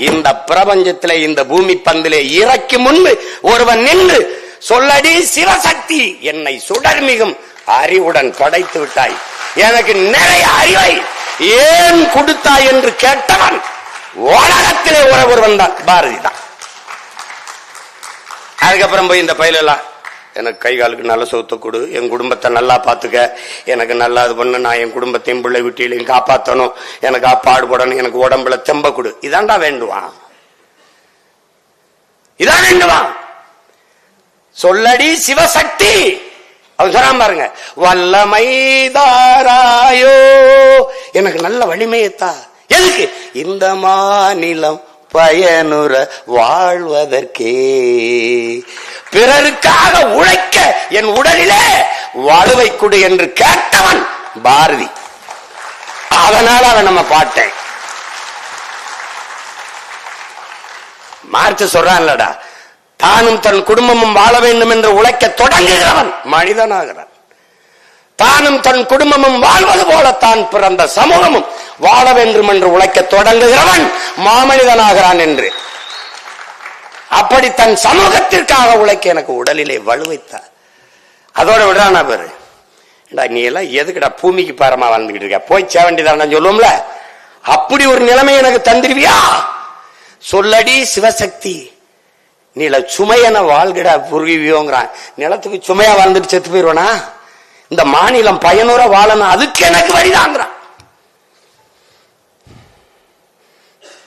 இந்த பிரபஞ்சத்திலே இந்த பூமி பந்திலே இறக்கி முன்பு ஒருவன் நின்று சொல்லடி சிவசக்தி என்னை சுடர்மிகும் அறிவுடன் படைத்து விட்டாய், எனக்கு நிறைய அறிவை ஏன் கொடுத்தாய் என்று கேட்டவன் உலகத்திலே ஒருவன் தான், பாரதி தான். அதுக்கப்புறம் போய் இந்த பயிலெல்லாம் எனக்கு கை காலுக்கு நல்ல சொத்து கொடு, என் குடும்பத்தை நல்லா பாத்துக்க, எனக்கு நல்லா இது பண்ணு, நான் என் குடும்பத்தையும் பிள்ளை வீட்டிலையும் காப்பாற்றணும், எனக்கு பாடுபடணும், எனக்கு உடம்புல தெம்ப கொடு, இதாண்டா வேண்டுவான், இதான் வேண்டுவான். சொல்லடி சிவசக்தி அவன் சொல்றான் பாருங்க, வல்லமைதாராயோ எனக்கு நல்ல வலிமையத்தா, எதுக்கு இந்த மாநிலம் பயனுற வாழ்வதற்கே, பிறருக்காக உழைக்க என் உடலிலே வாழ்வை கொடு என்று கேட்டவன் பாரதி. அதனால அவன் நம்ம பாட்டேன் மார்க்ஸ் சொல்றான்லடா, தானும் தன் குடும்பமும் வாழ வேண்டும் என்று உழைக்க தொடங்குகிறவன் மனிதனாகிறான். தானும் தன் குடும்பமும் வாழ்வது போல தான் பிறந்த சமூகமும் வாழ வேண்டும் என்று உழைக்க தொடங்குகிறவன் மாமனிதனாகிறான் என்று. அப்படி தன் சமூகத்திற்காக உழைக்க எனக்கு உடலிலே வலுவைத்தார். அதோட விடுறானா பேரு, நீ எல்லாம் எதுக்குடா பூமிக்கு பாரமா வாழ்ந்துகிட்டு இருக்க, போய் சேவண்டிதான் சொல்லுவோம்ல, அப்படி ஒரு நிலைமை எனக்கு தந்துருவியா? சொல்லடி சிவசக்தி நீல சுமையன வாழ்கிடா புரிவியோங்கிறான். நிலத்துக்கு சுமையா வாழ்ந்துட்டு செத்து போயிருவானா? இந்த மாநிலம் பயனுற வாழணும், அதுக்கு எனக்கு வழிதாங்கிறான்.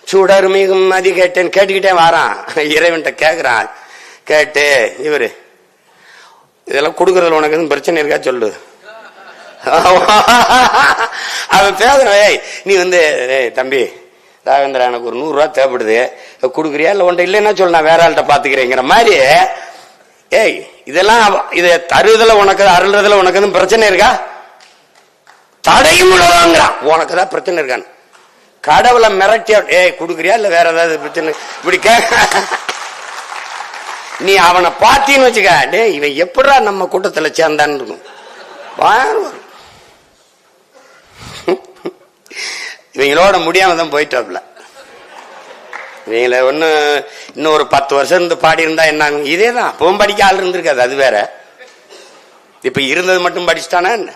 சுடர் மிகும் நதி கேட்டேன், கேட்டுக்கிட்டே வாரான், இறைவன்ட்ட கேட்கிறான். கேட்டு இவரு இதெல்லாம் கொடுக்கறதுல உனக்கு எதுவும் பிரச்சனை இருக்கா சொல்லு. அவன் பேசுறேன், நீ வந்து தம்பி ராகவேந்திரா எனக்கு ஒரு 100 ரூபா தேவைப்படுது, கொடுக்குறியா இல்ல ஒன்றை இல்லைன்னா சொல்ல, நான் வேற ஆள்கிட்ட பாத்துக்கிறேங்கிற மாதிரி. ஏய் இதெல்லாம் இதை தருதல உனக்கு அருள்றதுல உனக்கு எதுவும் பிரச்சனை இருக்கா? தடையும் உள்ளதாங்கிறான். உனக்கு தான் பிரச்சனை இருக்கான்னு கடவுளை மிரட்டியா, ஏய் கொடுக்குறியா இல்ல வேற ஏதாவது பிரச்சனை இப்படி நீ அவனை பாத்தீன்னு வச்சுக்க, டே இவன் எப்படா நம்ம கூட்டத்துல சேர்ந்தான்னு இருக்கும். இவங்களோட முடியாம தான் போயிட்டாப்ல. இவங்கள ஒண்ணு இன்னும் ஒரு 10 வருஷம் இருந்து பாடி இருந்தா என்ன? இதேதான், அப்பவும் படிக்க ஆள் இருந்திருக்காது, அது வேற. இப்ப இருந்தது மட்டும் படிச்சுட்டானா என்ன?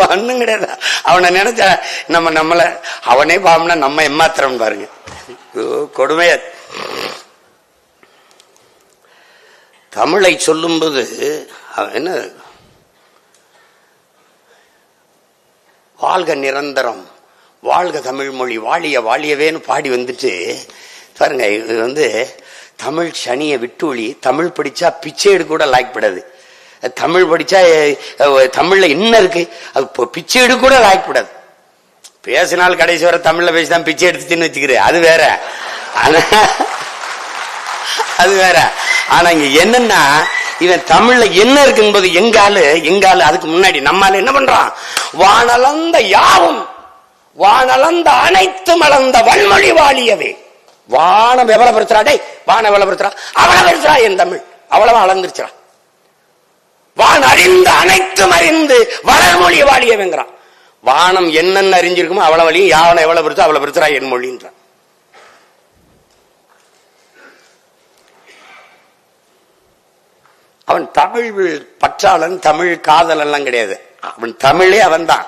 ஒண்ணும் கிடையாது. அவனை நினைச்ச நம்மள அவனே பாவம்னா நம்ம ஏமாத்திரம் பாருங்க, கொடுமைய. தமிழை சொல்லும்போது என்ன, வாழ்க நிரந்தரம், வாழ்க தமிழ் மொழி, வாழிய வாழியவேன்னு பாடி வந்துட்டு பாருங்க. இது வந்து தமிழ் சனியை விட்டுஒளி, தமிழ் படிச்சா பிச்சை எடுக்க கூட லாய்க்கப்படாது. தமிழ் படிச்சா தமிழ்ல என்ன இருக்கு, அது பிச்சை எடுக்க கூட லாய்க்கப்படாது. பேசினால் கடைசி வரை தமிழ்ல பேசிதான் பிச்சை எடுத்துன்னு வச்சுக்கிறேன், அது வேற. அது வேற. ஆனா இங்க என்னன்னா, இவன் தமிழ்ல என்ன இருக்கு என்பது எங்காலு அதுக்கு முன்னாடி நம்மால என்ன பண்றான், வானளந்த யாவும் வானளந்த அனைத்து மலர்ந்த வன்மொழி வாழியவே. வானம் எவ்வளவு பெருத்துறா, டே வானம் எவ்வளவு பெருத்துறா, அவ்வளவு பெருத்துறா என் தமிழ், அவ்வளவு அளந்துருச்சா. வான் அறிந்து அனைத்தும் அறிந்து வளர்மொழி வாழியவேங்கிறான். வானம் என்னென்ன அறிஞ்சிருக்குமோ அவ்வளவு வழியும், யாவனை எவ்வளவு பெருத்தோ அவ்வளவு பெருத்துறா என் மொழின்றான். அவன் தமிழ் பற்றாளன், தமிழ் காதல் எல்லாம் கிடையாது. அவன் தமிழே அவன் தான்,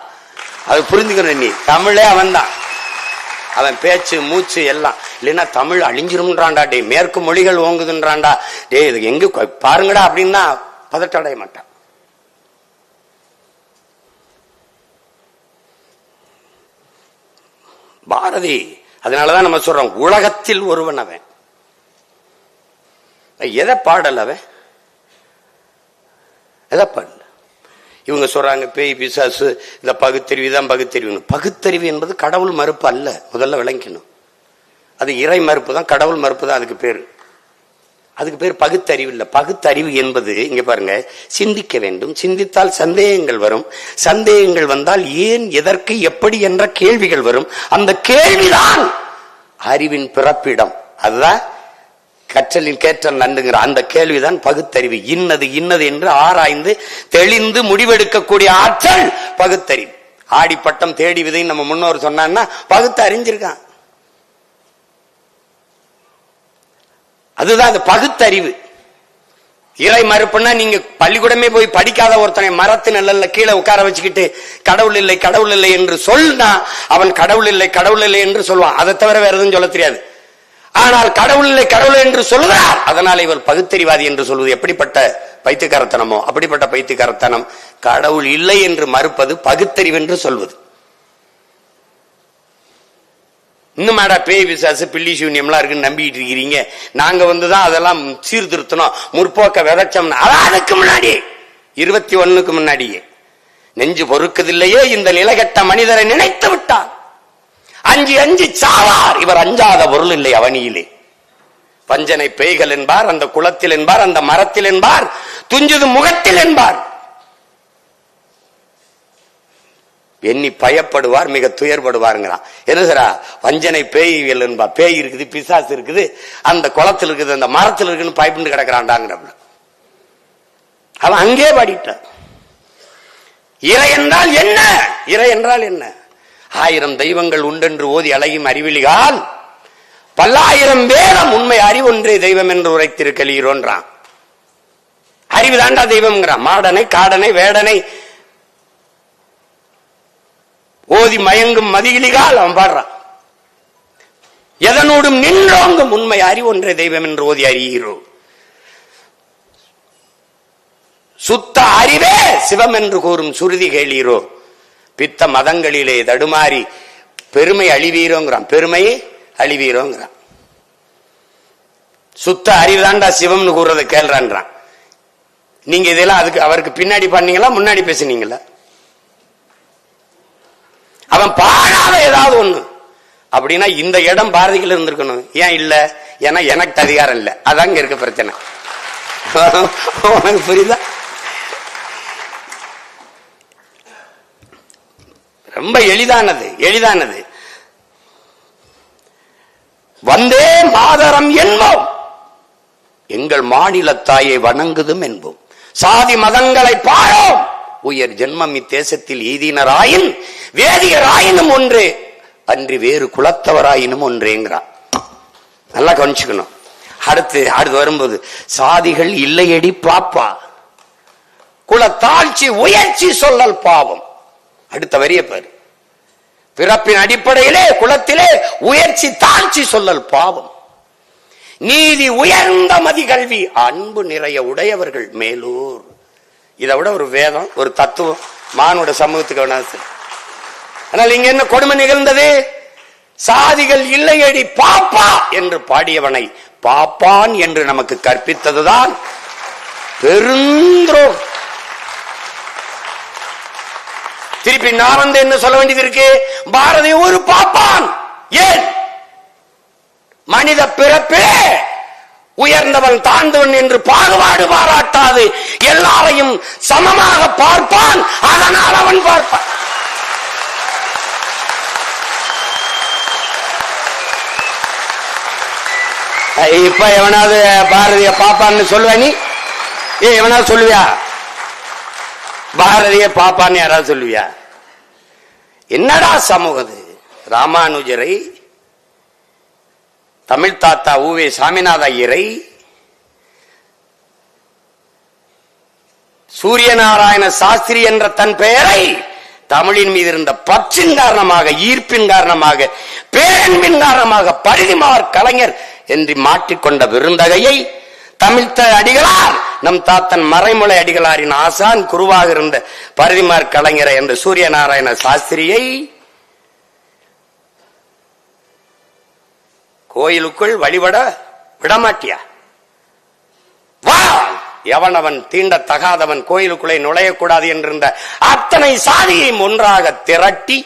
அது புரிஞ்சுக்கணும். நீ தமிழே அவன் தான், அவன் பேச்சு மூச்சு எல்லாம். இல்லைன்னா தமிழ் அழிஞ்சிரும்ன்றான்டா, டே மேற்கு மொழிகள் ஓங்குதுன்றான்டா, டே இது எங்க பாருங்கடா அப்படின்னா பதட்டடைய மாட்டான். பாரதி அதனாலதான் நம்ம சொல்றோம், உலகத்தில் ஒருவன் அவன். எதை பாடல் அவன், எதை பாடல. இவங்க சொல்றாங்க பேய் பிசாசு, இந்த பகுத்தறிவு தான் பகுத்தறிவு. பகுத்தறிவு என்பது கடவுள் மறுப்பு அல்ல, முதல்ல விளங்கணும். அது இறை மறுப்பு தான், கடவுள் மறுப்பு தான் அதுக்கு பேரு. அதுக்கு பேர் பகுத்தறிவு இல்ல. பகுத்தறிவு என்பது இங்க பாருங்க, சிந்திக்க வேண்டும், சிந்தித்தால் சந்தேகங்கள் வரும், சந்தேகங்கள் வந்தால் ஏன் எதற்கு எப்படி என்ற கேள்விகள் வரும். அந்த கேள்விதான் அறிவின் பிறப்பிடம். அதுதான் கற்றலின் கேற்றல் நன்றுங்கிற அந்த கேள்விதான் பகுத்தறிவு. இன்னது இன்னது என்று ஆராய்ந்து தெளிந்து முடிவெடுக்கக்கூடிய ஆற்றல் பகுத்தறிவு. ஆடிப்பட்டம் தேடி விதை நம்ம முன்னோர் சொன்னா பகுத்து அறிஞ்சிருக்கான். அதுதான் அந்த பகுத்தறிவு. இறை மறுப்புன்னா நீங்க பள்ளிக்கூடமே போய் படிக்காத ஒருத்தனை மரத்து நிழல்ல கீழே உட்கார வச்சுக்கிட்டு கடவுள் இல்லை கடவுள் இல்லை என்று சொன்னா அவன் கடவுள் இல்லை கடவுள் இல்லை என்று சொல்லுவான். அதை தவிர வேற எதுவும் சொல்ல தெரியாது. ஆனால் கடவுள் இல்லை கடவுள் என்று சொல்லுகிறார், அதனால் இவர் பகுத்தறிவாதி என்று சொல்வது எப்படிப்பட்ட பைத்தியக்காரத்தனமோ அப்படிப்பட்ட பைத்தியக்காரத்தனம். கடவுள் இல்லை என்று மறுப்பது பகுத்தறிவு என்று சொல்வது. இன்னும் பேய் விசாசு பில்லி சூன்யம்லாம் இருக்குன்னு நம்பிட்டு இருக்கிறீங்க. நாங்க வந்துதான் அதெல்லாம் சீர்திருத்தணும் முற்போக்க விதைச்சோம்னா அதுக்கு முன்னாடி 21க்கு முன்னாடியே நெஞ்சு பொறுக்குதில்லையே இந்த நிலைகட்ட மனிதரை நினைத்து விட்டார். அஞ்சு அஞ்சு சாவார். இவர் அஞ்சாத பொருள் இல்லை அவனியிலே. பஞ்சனை பேய்கள் என்பார், அந்த குளத்தில் என்பார், அந்த மரத்தில் என்பார், துஞ்சுது முகத்தில் என்பார். எண்ணி பயப்படுவார், மிக துயர்படுவாருங்கிறான். என்னதுரா வஞ்சனை பேய்கள் என்பா. பேய் இருக்குது, பிசாசு இருக்குது, அந்த குளத்தில் இருக்குது, அந்த மரத்தில் இருக்குன்னு பயப்பட்டு கிடக்கிறான்டாங்கிற. அவன் அங்கே பாடிட்டான். இறை என்றால் என்ன? இறை என்றால் என்ன? 1000 தெய்வங்கள் உண்டென்று ஓதி அழகும் அறிவிலிகால் பல்லாயிரம் வேதம் உண்மை அறிவொன்றே தெய்வம் என்று உரைத்திருக்கிறோன்றான். அறிவு தாண்டா தெய்வம்ங்கிறான். மாடனை காடனை வேடனை ஓதி மயங்கும் மதியிலிகால் அவன் பாடுறான். எதனோடும் நின்றோங்கும் உண்மை அறிவொன்றே தெய்வம் என்று ஓதி அறிகிறோம். சுத்த அறிவே சிவம் என்று கூறும் சுருதி கேளீரோ. பித்த மதங்களிலே தடுமாறி பெருமை அழிவீரோங்கிறான். பெருமையை அழிவீரோங்கிறான். சுத்த அறிவுதான்டா சிவம்னு கூறுறதை கேள்றான்றான். நீங்க இதெல்லாம் அதுக்கு அவருக்கு பின்னாடி பண்ணீங்களா முன்னாடி பேசுனீங்களா? அவன் பாடாத ஏதாவது ஒண்ணு அப்படின்னா இந்த இடம் பாரதிகள் இருந்திருக்கணும். ஏன் இல்ல? ஏன்னா எனக்கு அதிகாரம் இல்ல. அதாங்க இருக்க பிரச்சனை. உனக்கு புரியுதா? ரொம்ப எளிதானது எளிதானது. வந்தே மாதரம் என்போம், எங்கள் மாநில தாயை வணங்குதும் என்போம். சாதி மதங்களை பாழோம், உயர் ஜென்மம் இத்தேசத்தில் எய்தினராயின் வேதியராயினும் ஒன்றே அன்றி வேறு குலத்தவராயினும் ஒன்றேங்கிறான். நல்லா கவனிச்சுக்கணும். அடுத்து வரும்போது சாதிகள் இல்லையடி பாப்பா, குலத்தாழ்ச்சி உயர்ச்சி சொல்லல் பாவம். அடுத்த வரிய பாரு. பிறப்பின் அடிப்படையிலே குலத்திலே உயர்ச்சி தாழ்ச்சி சொல்லல் பாவம். நீதி உயர்ந்த மதிகல்வி அன்பு நிறைய உடையவர்கள் மேலூர். இதை விட ஒரு வேதம் ஒரு தத்துவம் மானுட சமூகத்துக்கு வேணாது. ஆனால் இங்க என்ன கொடுமை நிகழ்ந்தது? சாதிகள் இல்லையடி பாப்பா என்று பாடியவனை பாப்பான் என்று நமக்கு கற்பித்ததுதான் பெருந்தோம். திருப்பி நான் வந்து என்ன சொல்ல வேண்டியது இருக்கு? பாரதி ஒரு பாப்பான். ஏன்? மனித பிறப்பே உயர்ந்தவன் தாழ்ந்தவன் என்று பாகுபாடு பாராட்டாது எல்லாரையும் சமமாக பார்ப்பான். அதனால் அவன் பார்ப்பான். இப்ப எவனாவது பாரதிய பாப்பான்னு சொல்லுவ? நீ எவனாவது சொல்லுவியா? பாரதிய பாப்பான்னு யாராவது சொல்லுவியா? என்னடா சமூகம்? ராமானுஜரை, தமிழ் தாத்தா ஊவே சாமிநாத ஐயரை, சூரியநாராயண சாஸ்திரி என்ற தன் பெயரை தமிழின் மீது இருந்த பற்றின் காரணமாக, ஈர்ப்பின் காரணமாக, பேரன்பின் காரணமாக பரிதிமார் கலைஞர் என்று மாற்றிக்கொண்ட விருந்தகையை தமிழ்த்த அடிகளார், நம் தாத்தன் மறைமுலை அடிகளாரின் ஆசான் குருவாக இருந்த பரிதிமார் கலைஞரை என்ற சூரியநாராயண சாஸ்திரியை கோயிலுக்குள் வழிபட விடமாட்டியா? வா, எவனவன் தீண்டத்தகாதவன் கோயிலுக்குள்ளே நுழையக்கூடாது என்றிருந்த அத்தனை சாதியையும் ஒன்றாக திரட்டி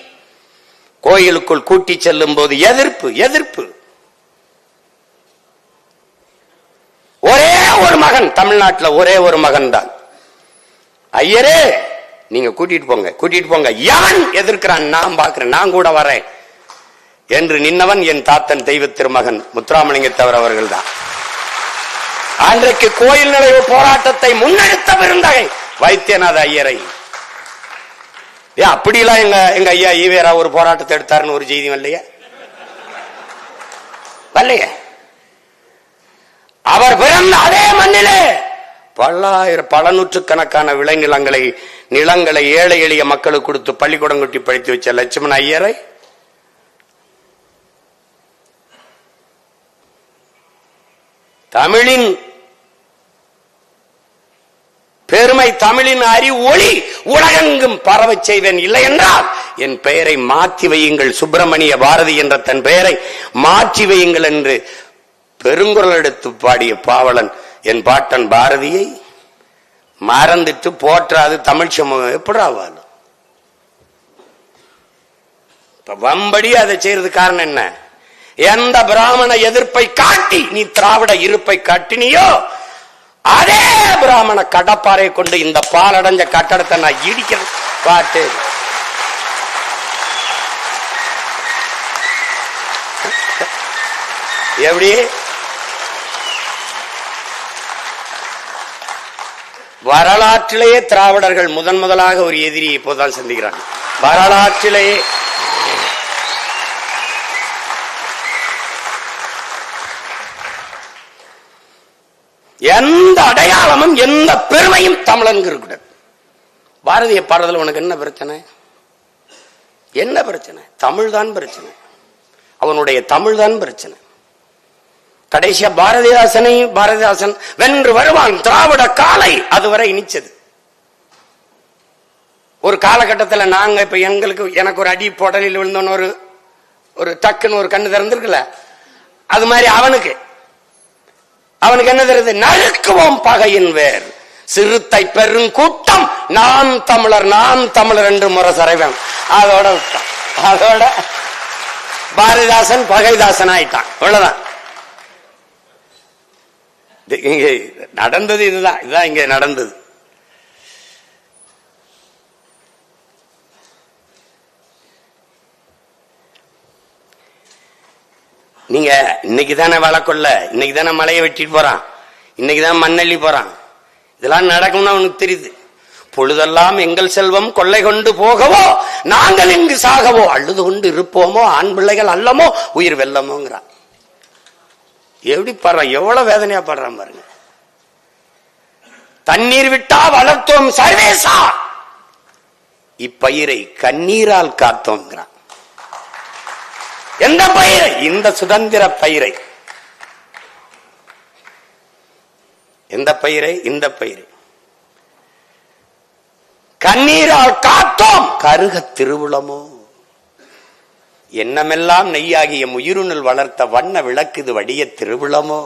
கோயிலுக்குள் கூட்டி செல்லும் போது எதிர்ப்பு எதிர்ப்பு. ஒரே ஒரு மகன், தமிழ்நாட்டில் ஒரே ஒரு மகன் தான். ஐயரே நீங்க கூட்டிட்டு போங்க. எவன் எதிர்க்கிறான் நான் பாக்குறேன், நான் கூட வரேன் என்று நின்னவன் என் தாத்தன் தெய்வ திருமகன் முத்துராமலிங்க தேவர் அவர்கள் தான். அன்றைக்கு கோயில் நுழைவு போராட்டத்தை முன்னெடுத்த பெருந்தகை வைத்தியநாத ஐயரை. அப்படிலாம் எங்க ஐயா ஈவேரா ஒரு போராட்டத்தை எடுத்தாருன்னு ஒரு செய்தி வரலையே. அவர் பிறந்த அதே மண்ணிலே பல நூற்றுக்கணக்கான நிலங்களை ஏழை எளிய மக்களுக்கு கொடுத்து பள்ளிக்கூடம் கட்டி படித்து வச்ச லட்சுமண ஐயரை தமிழின் பெருமை, தமிழின் ஒளி உலகெங்கும் பரவச் செய்வேன், இல்லை என்றால் என் பெயரை மாற்றி வையுங்கள், சுப்பிரமணிய பாரதி என்ற தன் பெயரை மாற்றி வையுங்கள் என்று பெருங்குரல் எடுத்து பாடிய பாவலன் என் பாட்டன் பாரதியை மறந்துட்டு போற்றாது தமிழ் சமூகம் எப்படி ஆவாலும் வம்படி அதை செய்யறது காரணம் என்ன? எந்த பிராமண எதிர்ப்பை காட்டி நீ திராவிட இருப்பை காட்டினியோ அதே பிராமண கடப்பாறை கொண்டு இந்த பாலடைஞ்ச கட்டடத்தை நான் இடிக்கிறேன் பாட்டு. எப்படி வரலாற்றிலேயே திராவிடர்கள் முதலாக ஒரு எதிரியை இப்போதான் சந்திக்கிறாங்க. வரலாற்றிலேயே எந்த அடையாளமும் எந்த பெருமையும் தமிழனுக்கு இருக்கக்கூடாது. பாரதிய பாடுறதுல உனக்கு என்ன பிரச்சனை? என்ன பிரச்சனை? தமிழ் தான் பிரச்சனை. அவனுடைய தமிழ் தான் பிரச்சனை. கடைசியா பாரதிதாசன் வென்று வருவான் திராவிட காலை அதுவரை இனிச்சது. ஒரு காலகட்டத்தில் நாங்க இப்ப எனக்கு ஒரு அடி பொடலில் விழுந்தோன்னு ஒரு டக்குன்னு ஒரு கண்ணு திறந்திருக்குல்ல, அது மாதிரி அவனுக்கு என்ன தெரியுது? நறுக்குவோம் பகையின் வேர் சிறுத்தை பெருங்கூட்டம் நான் தமிழர் என்று முரசறைவன். அதோட பாரதிதாசன் பகைதாசன் ஆயிட்டான். அவ்வளவுதான் இங்க நடந்தது. இதுதான் இங்க நடந்தது. நீங்க இன்னைக்குதானே வழக்கொள்ள, இன்னைக்குதானே மலையை வெட்டிட்டு போறான், இன்னைக்குதான் மண்ணள்ளி போறான். இதெல்லாம் நடக்கும்னு அவனுக்கு தெரியுது. பொழுதெல்லாம் எங்கள் செல்வம் கொள்ளை கொண்டு போகவோ நாங்கள் இங்கு சாகவோ அழுது கொண்டு இருப்போமோ ஆண் பிள்ளைகள் அல்லமோ உயிர் வெல்லமோங்கிறான். எப்படி பாடுறான், எவ்வளவு வேதனையா பாடுறான் பாருங்க. தண்ணீர் விட்டா வளர்த்தோம் சர்வேசா, இப்பயிரை கண்ணீரால் காத்தோங்கிறான். எந்த பயிரை? இந்த சுதந்திர பயிரை. எந்த பயிரை? இந்த பயிரை கண்ணீரால் காத்தோம் கருக திருவுளமோ. எண்ணமெல்லாம் நெய்யாகிய உயிருணில் வளர்த்த வண்ண விளக்குது வடிய திருவுளமோ.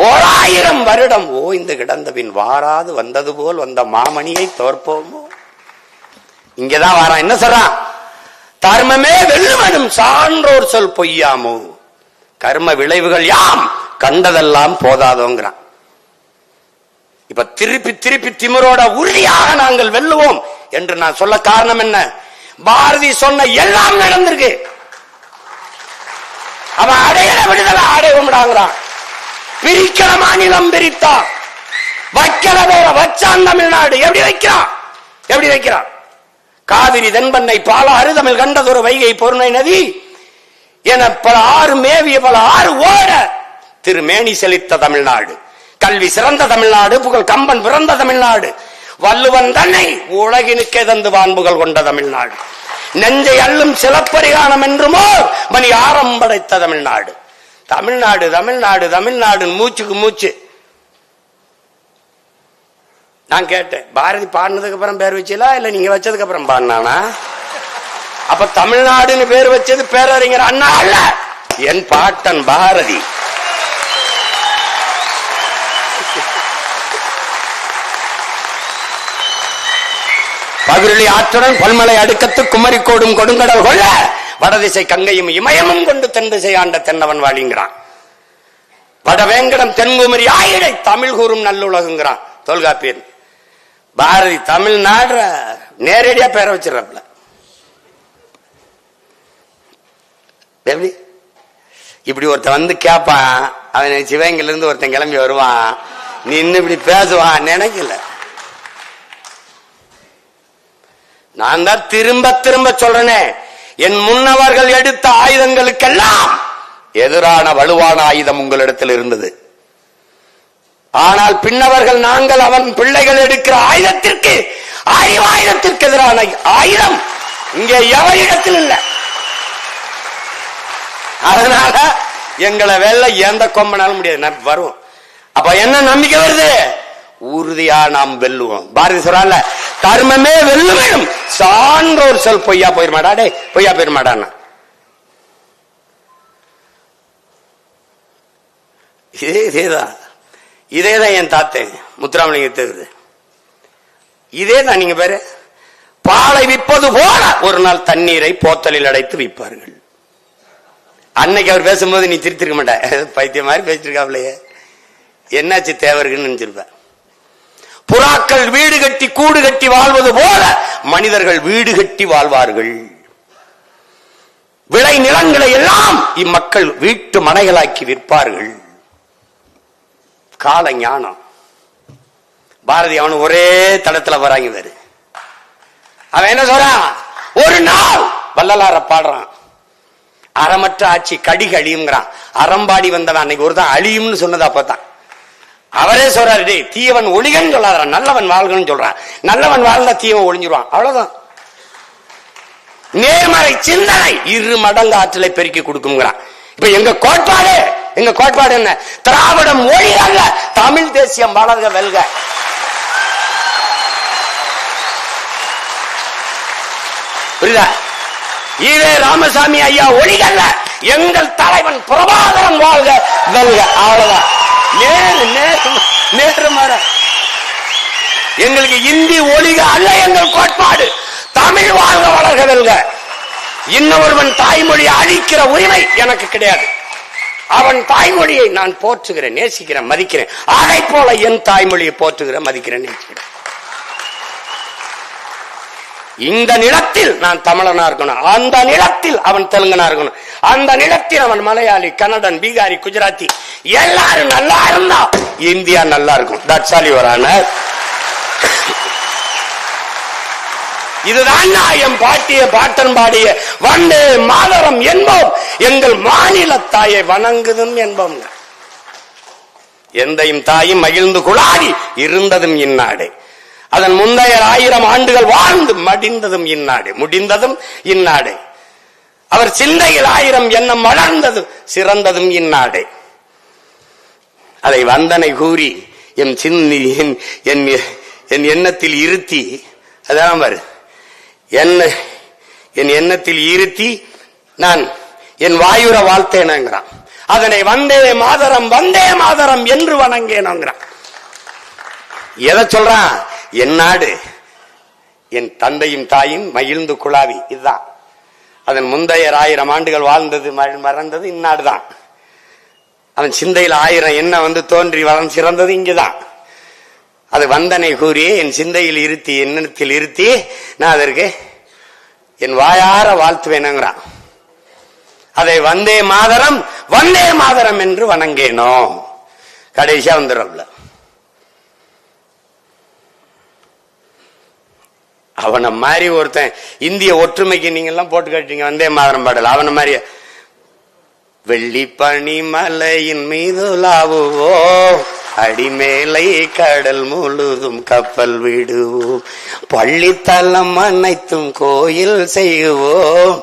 1000 வருடம் ஓய்ந்து கிடந்தபின் வாராது வந்தது போல் வந்த மாமணியை தோற்போமோ. இங்கதான் வாரான். என்ன சொல்றான்? தர்மமே வெல்லுவனும் சான்றோர் சொல் பொய்யாமோ, கர்ம விளைவுகள் யாம் கண்டதெல்லாம் போதாதோங்கிறான். இப்ப திருப்பி திமிரோட உறுதியாக நாங்கள் வெல்லுவோம் என்று நான் சொல்ல காரணம் என்ன? பாரதி சொன்ன எல்லாம் நடந்திருக்கு. அவன் அடையிற விடுதலை அடைவோம்டாங்கிறான். பிரிக்கிற மாநிலம் பிரித்தா, வைக்கிற பேர வச்சான் தமிழ்நாடு. எப்படி வைக்கிறான்? காவிரி தென்பண்ணை பாலாறு தமிழ் கண்டதொரு வைகை பொருணை நதி என பல ஆறு மேவிய பல ஆறு ஓட திருமேனி செழித்த தமிழ்நாடு, கல்வி சிறந்த தமிழ்நாடு, புகழ் கம்பன் பிறந்த தமிழ்நாடு, வள்ளுவன் தன்னை உலகினுக்கே தந்து வான்புகள் கொண்ட தமிழ்நாடு, நெஞ்சை அள்ளும் சிலப்பரிகானம் என்றுமோ மணி ஆரம் படைத்த தமிழ்நாடு. தமிழ்நாடு தமிழ்நாடு தமிழ்நாடு மூச்சுக்கு மூச்சு. நான் கேட்டேன், பாரதி பாடினதுக்கு அப்புறம் பேர் வச்சீங்களா இல்ல நீங்க வச்சதுக்கு அப்புறம் பாடினானா? அப்ப தமிழ்நாடுன்னு பேர் வச்சது பேரறிஞர் அண்ணா அல்ல, என் பாட்டன் பாரதி. பகிரொலி ஆற்றுடன் பல்மலை அடுக்கத்து குமரிக்கோடும் கொடுங்கடல் கொள்ள வடதிசை கங்கையும் இமயமும் கொண்டு தென் திசை ஆண்ட தென்னவன் வாழிங்கிறான். வடவேங்கடம் தென்குமரி ஆயிடை தமிழ் கூறும் நல்லுலகுங்கிறான் தொல்காப்பியன். பாரதி தமிழ்நாடு நேரடியா பேர வச்சிடறப்பல. எப்படி இப்படி ஒருத்தன் வந்து கேட்பான், அவன் சிவகங்கையில இருந்து ஒருத்தன் கிளம்பி வருவான், நீ இன்னும் இப்படி பேசுவான் நினைக்கல. நான் தான் திரும்ப திரும்ப சொல்றேனே, என் முன்னவர்கள் எடுத்த ஆயுதங்களுக்கெல்லாம் எதிரான வலுவான ஆயுதம் உங்களிடத்தில் இருந்தது. ஆனால் பின்னவர்கள் நாங்கள் அவன் பிள்ளைகள் எடுக்கிற ஆயுதத்திற்கு, ஆயுதத்திற்கு எதிரான ஆயுதம் இங்கே எவரிடத்தில் இல்லை. அதனால எங்களை வெல்ல எந்த கொம்பனாலும் முடியாது, வரும். அப்ப என்ன நம்பிக்கை வருது? உறுதியா நாம் வெல்லுவோம். பாரதி சொல்றாங்க, தர்மமே வெல்லும், சான்றோர் சொல் பொய்யா போயிருமாடா, டே பொய்யா போயிருமாடான்னா. இதேதான் என் தாத்தன் முத்துராமலிங்க, இதேதான். நீங்க பேரு பாலை விற்பது போல ஒரு நாள் தண்ணீரை போத்தலில் அடைத்து விற்பார்கள். அன்னைக்கு அவர் பேசும்போது நீ திருத்திருக்க மாட்ட, பைத்திய மாதிரி பேசிருக்காப்லையே, என்னாச்சு தேவர்கள்னு நினைச்சிருப்ப. புறாக்கள் வீடு கட்டி கூடு கட்டி வாழ்வது போல மனிதர்கள் வீடு கட்டி வாழ்வார்கள். விளை நிலங்களை எல்லாம் இம்மக்கள் வீட்டு மனைகளாக்கி விற்பார்கள். கால ஞானம். பாரதி அவனு ஒரே தடத்துல வராங்க வேறு. அவன் என்ன சொல்றான்? ஒரு நாள் வள்ளலார பாடுறான், அறமற்ற ஆட்சி கடிக அழியுங்கிறான். அறம்பாடி வந்தவன் அன்னைக்கு ஒருதான் அழியும்னு சொன்னது அப்பதான். அவரே சொல்றாரு, டே தீயவன் ஒளிகன்னு சொல்லாதான், நல்லவன் வாழ்கன்னு சொல்றான். நல்லவன் வாழ்ந்தா தீயவன் ஒளிஞ்சிருவான், அவ்வளவுதான். நேர்மறை சிந்தனை 2 மடங்கு ஆற்றலை பெருக்கி கொடுக்குங்கிறான். இப்ப எங்க கோட்பாடு என்ன? திராவிடம் ஒளி அல்ல, தமிழ் தேசியம் வளர்க வெல்க. புரியுதா? ஈவே ராமசாமி ஐயா ஒளிகல்ல, எங்கள் தலைவன் பிரபாகரன் வாழ்க வெல்க, அவ்வளவுதான். நேர்மறை. எங்களுக்கு இந்தி ஒளிக அல்ல எங்கள் கோட்பாடு, தமிழ் வாழ்க வளர்க வெல்க. இன்னொருவன் தாய்மொழியை அழிக்கிற உரிமை எனக்கு கிடையாது. அவன் தாய்மொழியை நான் போற்றுகிறேன், நேசிக்கிறேன், மதிக்கிறேன். அதை போல என் தாய்மொழியை போற்றுகிறேன், மதிக்கிறேன், நேசிக்கிறேன். இந்த நிலத்தில் நான் தமிழனா இருக்கணும், அந்த நிலத்தில் அவன் தெலுங்கனா இருக்கணும், அந்த நிலத்தில் அவன் மலையாளி, கன்னடன், பீகாரி, குஜராத்தி, எல்லாரும் நல்லா இருந்தா இந்தியா நல்லா இருக்கும். That's all your honour. இதுதான் என் பாட்டிய பாட்டன் பாடிய வந்தே மாதரம் என்போம், எங்கள் மாநில தாயை வணங்குதும் என்போம். எந்தையும் தாயும் மகிழ்ந்து குழாடி இருந்ததும் இந்நாடு, அதன் முந்தைய 1000 ஆண்டுகள் வாழ்ந்து மடிந்ததும் இந்நாடு, முடிந்ததும் இந்நாடு. அவர் சிந்தையில் 1000 எண்ணம் வளர்ந்ததும் சிறந்ததும் இந்நாடு. அதை வந்தனை கூறி என் எண்ணத்தில் இருத்தி, அதான் பாரு, என் எண்ணத்தில் இருத்தி நான் என் வாயுர வாழ்த்தேனங்கிறான். அதனை வந்தே மாதரம் என்று வணங்கேனோங்கிறான். எதை சொல்றான்? என் நாடு, என் தந்தையும் தாயும் மகிழ்ந்து குழாவி, இதுதான். அதன் முந்தைய 1000 ஆண்டுகள் வாழ்ந்தது மறந்தது இந்நாடுதான். அவன் சிந்தையில் 1000 என்ன தோன்றி வளர்ந்து சிறந்தது இங்குதான். அது வந்தனை கூறி என் சிந்தையில் இருத்தி, எண்ணத்தில் இருத்தி நான் அதற்கு என் வாயார வாழ்த்துவேனுங்கிறான். அதை வந்தே மாதரம் என்று வணங்கேனோ. கடைசியா வந்துடும்ல, அவனை மாதிரி ஒருத்தன் இந்திய ஒற்றுமைக்கு நீங்க எல்லாம் போட்டு காட்டீங்க வந்தே மாதரம் பாடல. அவனை மாதிரி வெள்ளி பனி மலையின் மீது லாவுவோ, அடிமேலை கடல் முழுதும் கப்பல் விடுவோம், பள்ளித்தலம் அனைத்தும் கோயில் செய்வோம்,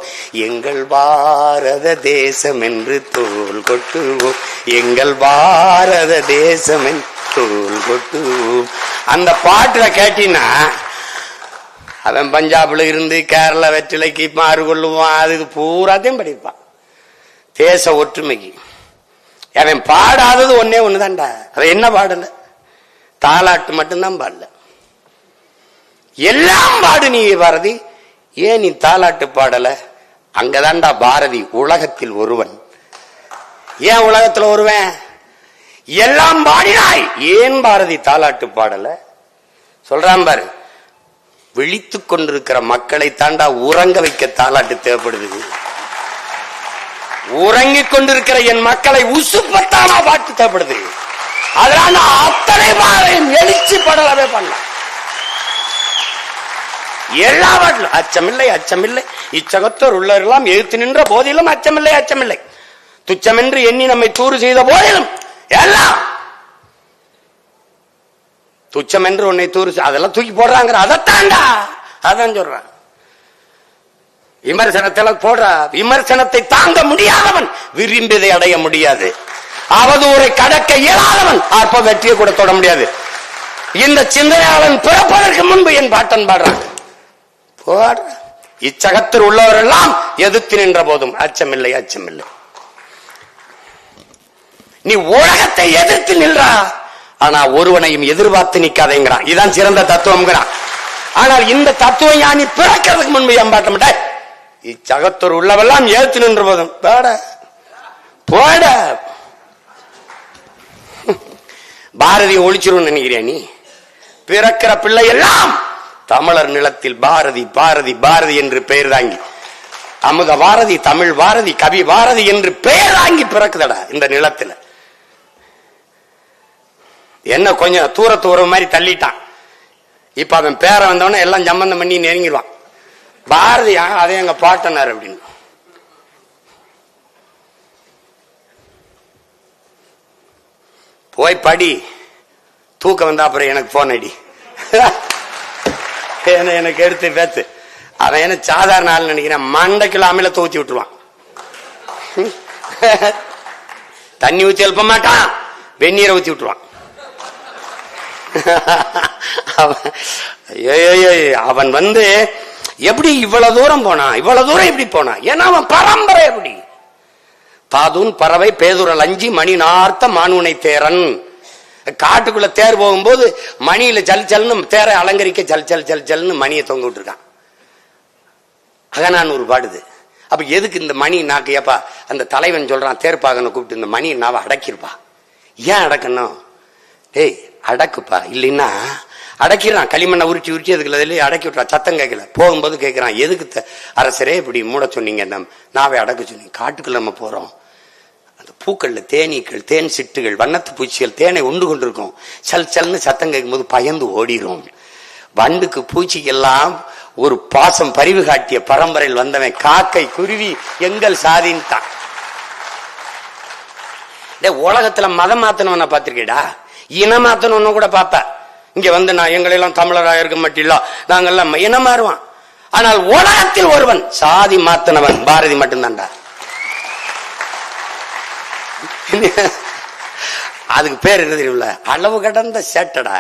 எங்கள் பாரத தேசம் என்று தோல் கொட்டுவோம், எங்கள் பாரத தேசம் என்று தோல் கொட்டுவோம். அந்த பாட்டுல கேட்டீங்கன்னா அவன் பஞ்சாப்ல இருந்து கேரளா வெற்றிலைக்கு மாறு கொள்ளுவான், அதுக்கு பூராத்தையும் படிப்பான். தேச ஒற்றுமைக்கு அவன் பாடாதது ஒண்ணுதான்டா. அவன் என்ன பாடல? தாலாட்டு மட்டும்தான் பாடல, எல்லாம் பாடு. நீ பாரதி, ஏன் நீ தாலாட்டு பாடல? அங்கதான்டா பாரதி உலகத்தில் ஒருவன். ஏன் உலகத்தில் ஒருவன்? எல்லாம் பாடினாய், ஏன் பாரதி தாலாட்டு பாடல? சொல்றான் பாரு, விழித்துக் கொண்டிருக்கிற மக்களை தாண்டா உறங்க வைக்க தாலாட்டு தேவைப்படுது. உறங்கிக் கொண்டிருக்கிற என் மக்களை உசுப்பத்தானா பாட்டு தேவைப்படுது. அதனால அத்தனை பாரையும் எழுச்சி படலவே பண்ண எல்லா பாட்டிலும் அச்சமில்லை அச்சமில்லை இச்சகத்தோர் உள்ளவரெல்லாம் எதிர்த்து நின்ற போதிலும் அச்சமில்லை அச்சமில்லை துச்சமென்று எண்ணி நம்மை தூறு செய்த போதிலும் எல்லாம் துச்சம் என்று உன்னை தூறு அதெல்லாம் தூக்கி போடுறாங்க. அதைத்தாண்டா அதான் சொல்றான். விமர்சனத்தில் போடுற விமர்சனத்தை தாங்க முடியாதவன் விரும்பியதை அடைய முடியாது. அவதூறை கடக்க இயலாதவன் அற்ப வெற்றியை கூட தொட முடியாது. இந்த சிந்தனையாளன் பிறப்பதற்கு முன்பு என் பாட்டன் பாடுறான். இச்சகத்தில் உள்ளவரெல்லாம் எதிர்த்து நின்ற போதும் அச்சமில்லை அச்சமில்லை. நீ உலகத்தை எதிர்த்து நின்றா, ஆனா ஒருவனையும் எதிர்பார்த்து நிக்காதேங்கிறான். இதுதான் சிறந்த தத்துவம். ஆனால் இந்த தத்துவம் ஞானி பிறக்கிறதுக்கு முன்பு என் பாட்ட மாட்டேன். இச்சகத்தோர் உள்ளவெல்லாம் ஏத்து நின்ற போதும் போட பாரதியை ஒழிச்சிரும் நினைக்கிறியா நீ? பிறக்கிற பிள்ளை எல்லாம் தமிழர் நிலத்தில் பாரதி பாரதி பாரதி என்று பெயர் தாங்கி அமுத பாரதி தமிழ் பாரதி கவி பாரதி என்று பெயர் தாங்கி பிறக்குதடா இந்த நிலத்துல. என்ன கொஞ்சம் தூரத்து உறவு மாதிரி தள்ளிட்டான். இப்ப அவன் பேர வந்தவன எல்லாம் சம்பந்தம் பண்ணி நெருங்கிடுவான். பாரதியா அதே எங்க பாட்டனார் அப்படின்னு. போய் படி, தூக்கம் வந்தா அப்புறம் எனக்கு போன் அடி, எனக்கு எடுத்து பேத்து. அவன் என்ன சாதாரண ஆள் நினைக்கிறேன், மண்டைக்குள்ள அமிலத்தை ஊத்தி விட்டுருவான். தண்ணி ஊத்தி எழுப்ப மாட்டான், வெந்நீரை ஊத்தி விட்டுருவான். அவன் வந்து எப்படி இவ்வளவு தூரம் போனா, இவ்வளவு தூரம் எப்படி போனா? ஏன்னா அவன் பரம்பரை எப்படி தாதூன் பறவை பேதுரல் அஞ்சி மணி நார்த்த மானுனை தேரன். காட்டுக்குள்ள தேர் போகும்போது மணியில ஜல் ஜல்னு தேரை அலங்கரிக்க ஜல் ஜல் ஜல் ஜல்னு மணியை தொங்க விட்டுருக்கான். அகனான் ஒரு பாடுது. அப்ப எதுக்கு இந்த மணி நாக்கு? ஏப்பா அந்த தலைவன் சொல்றான், தேர்ப்பாகனை கூப்பிட்டு இந்த மணி நாவை அடக்கிருப்பா. ஏன் அடக்கணும்? ஏய் அடக்குப்பா, இல்லைன்னா அடக்கிறான். களிமண்ணை உருட்டி உருட்டி அதுக்குள்ள அடக்கி விட்டுறான். சத்தம் கேட்கல. போகும்போது கேட்கிறான், எதுக்கு அரசரே இப்படி மூட சொன்னீங்க, நாவை அடக்க சொன்னீங்க? காட்டுக்குள்ள நம்ம போறோம், அந்த பூக்கள்ல தேனீக்கள் தேன் சிட்டுகள் வண்ணத்து பூச்சிகள் தேனை உண்டு கொண்டிருக்கும். சல் சல்னு சத்தம் கேட்கும் போது பயந்து ஓடிரும். வண்டுக்கு பூச்சிக்கெல்லாம் ஒரு பாசம் பரிவு காட்டிய பரம்பரையில் வந்தவன் காக்கை குருவி எங்கள் சாதின்ட்டான். உலகத்துல மதம் மாத்தனவன பாத்திருக்கேடா, இன மாத்தணும் கூட பாப்ப. இங்க வந்து நான் எங்களெல்லாம் தமிழராக இருக்க மாட்டில்ல, நாங்கெல்லாம் இனம் மாறுவான். ஆனால் உலகத்தில் ஒருவன் சாதி மாத்தனவன் பாரதி மட்டும்தான்டா. அதுக்கு பேர் என்ன தெரியும்ல, அளவு கடந்த சேட்டடா.